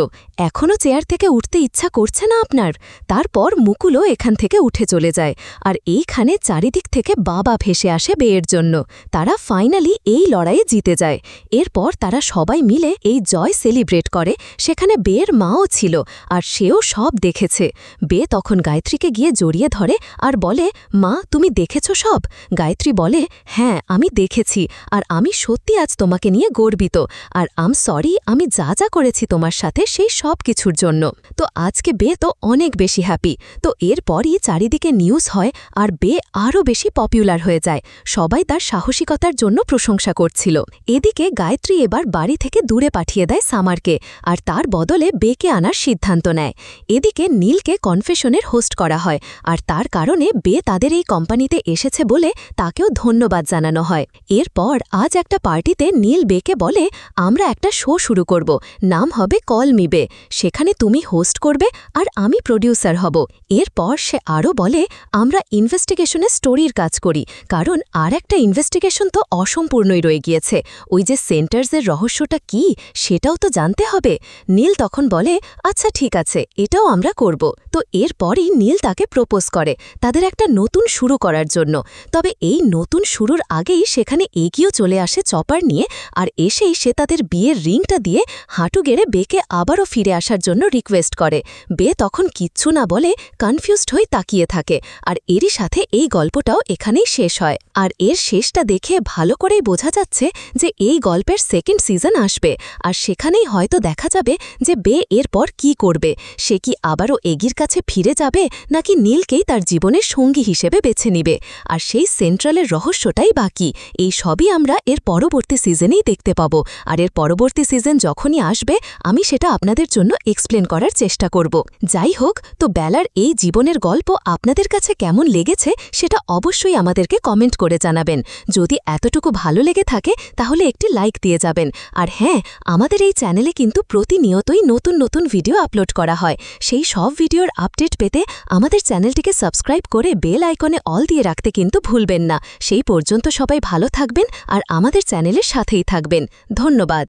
এখনও চেয়ার থেকে উঠতে ইচ্ছা করছে না আপনার? তারপর মুকুলও এখান থেকে উঠে চলে যায়। আর এইখানে চারিদিক থেকে বাবা ভেসে আসে বেয়ের জন্য। তারা ফাইনালি এই লড়াইয়ে জিতে যায়। এরপর তারা সবাই মিলে এই জয় সেলিব্রেট করে। সেখানে বেয়ের মাও ছিল, আর সেও সব দেখেছে। বে তখন গায়ত্রীকে গিয়ে জড়িয়ে ধরে আর বলে, মা তুমি দেখেছ সব? গায়ত্রী বলে, হ্যাঁ আমি দেখেছি, আর আমি সত্যি আজ তোমাকে নিয়ে গর্বিত, আর সরি আমি যা যা করেছি তোমার সাথে সেই সব কিছুর জন্য। তো আজকে বে তো অনেক বেশি হ্যাপি। তো এরপরই চারিদিকে নিউজ হয়, আর বে আরও বেশি পপুলার হয়ে যায়। সবাই তার সাহসিকতার জন্য প্রশংসা করছিল। এদিকে গায়ত্রী এবার বাড়ি থেকে দূরে পাঠিয়ে দেয় সামারকে, আর তার বদলে বেকে আনার সিদ্ধান্ত নেয়। এদিকে নীলকে কনফেশনের হোস্ট করা হয়, আর তার কারণে বে তাদের এই কোম্পানিতে এসেছে বলে তাকেও ধন্যবাদ জানানো হয়। এরপর আজ একটা পার্টিতে নীল বেকে বলে, আমরা একটা শো শুরু করব, নাম হবে কল মি বে, সেখানে তুমি হোস্ট করবে আর আমি প্রডিউসার হব। এরপর সে আরও বলে, আমরা ইনভেস্টিগেশনের স্টোরির কাজ করি, কারণ আর একটা ইনভেস্টিগেশন তো অসম্পূর্ণই রয়ে গিয়েছে। ওই যে সেন্টার্সের রহস্যটা কি সেটাও তো জানতে হবে। নীল তখন বলে, আচ্ছা ঠিক আছে, এটাও আমরা করব। তো এরপরই নীল তাকে প্রপোজ করে তাদের একটা নতুন শুরু করার জন্য। তবে এই নতুন শুরুর আগেই সেখানে এগিয়েও চলে আসে চপার নিয়ে, আর এসেই সে তাদের বিয়ের রিংটা দিয়ে হাঁটু গেড়ে বেকে আবারও ফিরে আসার জন্য রিকোয়েস্ট করে। বে তখন কিচ্ছু না বলে কনফিউজড হয়ে তাকিয়ে থাকে। আর এরই সাথে এই গল্পটাও এখানেই শেষ হয়। আর এর শেষটা দেখে ভালো করেই বোঝা যাচ্ছে যে এই গল্পের সেকেন্ড সিজন আসবে, আর সেখানেই হয়তো দেখা যাবে যে বে এরপর কি করবে। সে কি আবারও এগির কাছে ফিরে যাবে, নাকি নীলকেই তার জীবনের সঙ্গী হিসেবে বেছে নিবে? আর সেই সেন্ট্রালের রহস্যটাই বাকি। এই সবই আমরা এর পরবর্তী সিজনেই দেখতে পাব। আর এর পরবর্তী সিজন যখনই আসবে আমি সেটা আপনাদের জন্য এক্সপ্লেন করার চেষ্টা করব। যাই হোক, তো বেলার এই জীবনের গল্প আপনাদের কাছে কেমন লেগেছে সেটা অবশ্যই আমাদেরকে কমেন্ট করে জানাবেন। যদি এতটুকু ভালো লেগে থাকে তাহলে একটি লাইক দিয়ে যাবেন। আর হ্যাঁ, আমাদের এই চ্যানেলে কিন্তু প্রতিনিয়তই নতুন নতুন ভিডিও আপলোড করা হয়। সেই সব ভিডিওর আপডেট পেতে আমাদের চ্যানেলটিকে সাবস্ক্রাইব করে বেল আইকনে অল দিয়ে রাখতে কিন্তু ভুলবেন না। সেই পর্যন্ত সবাই ভালো থাকবেন আর আমাদের চ্যানেলের সাথেই থাকবেন। ধন্যবাদ।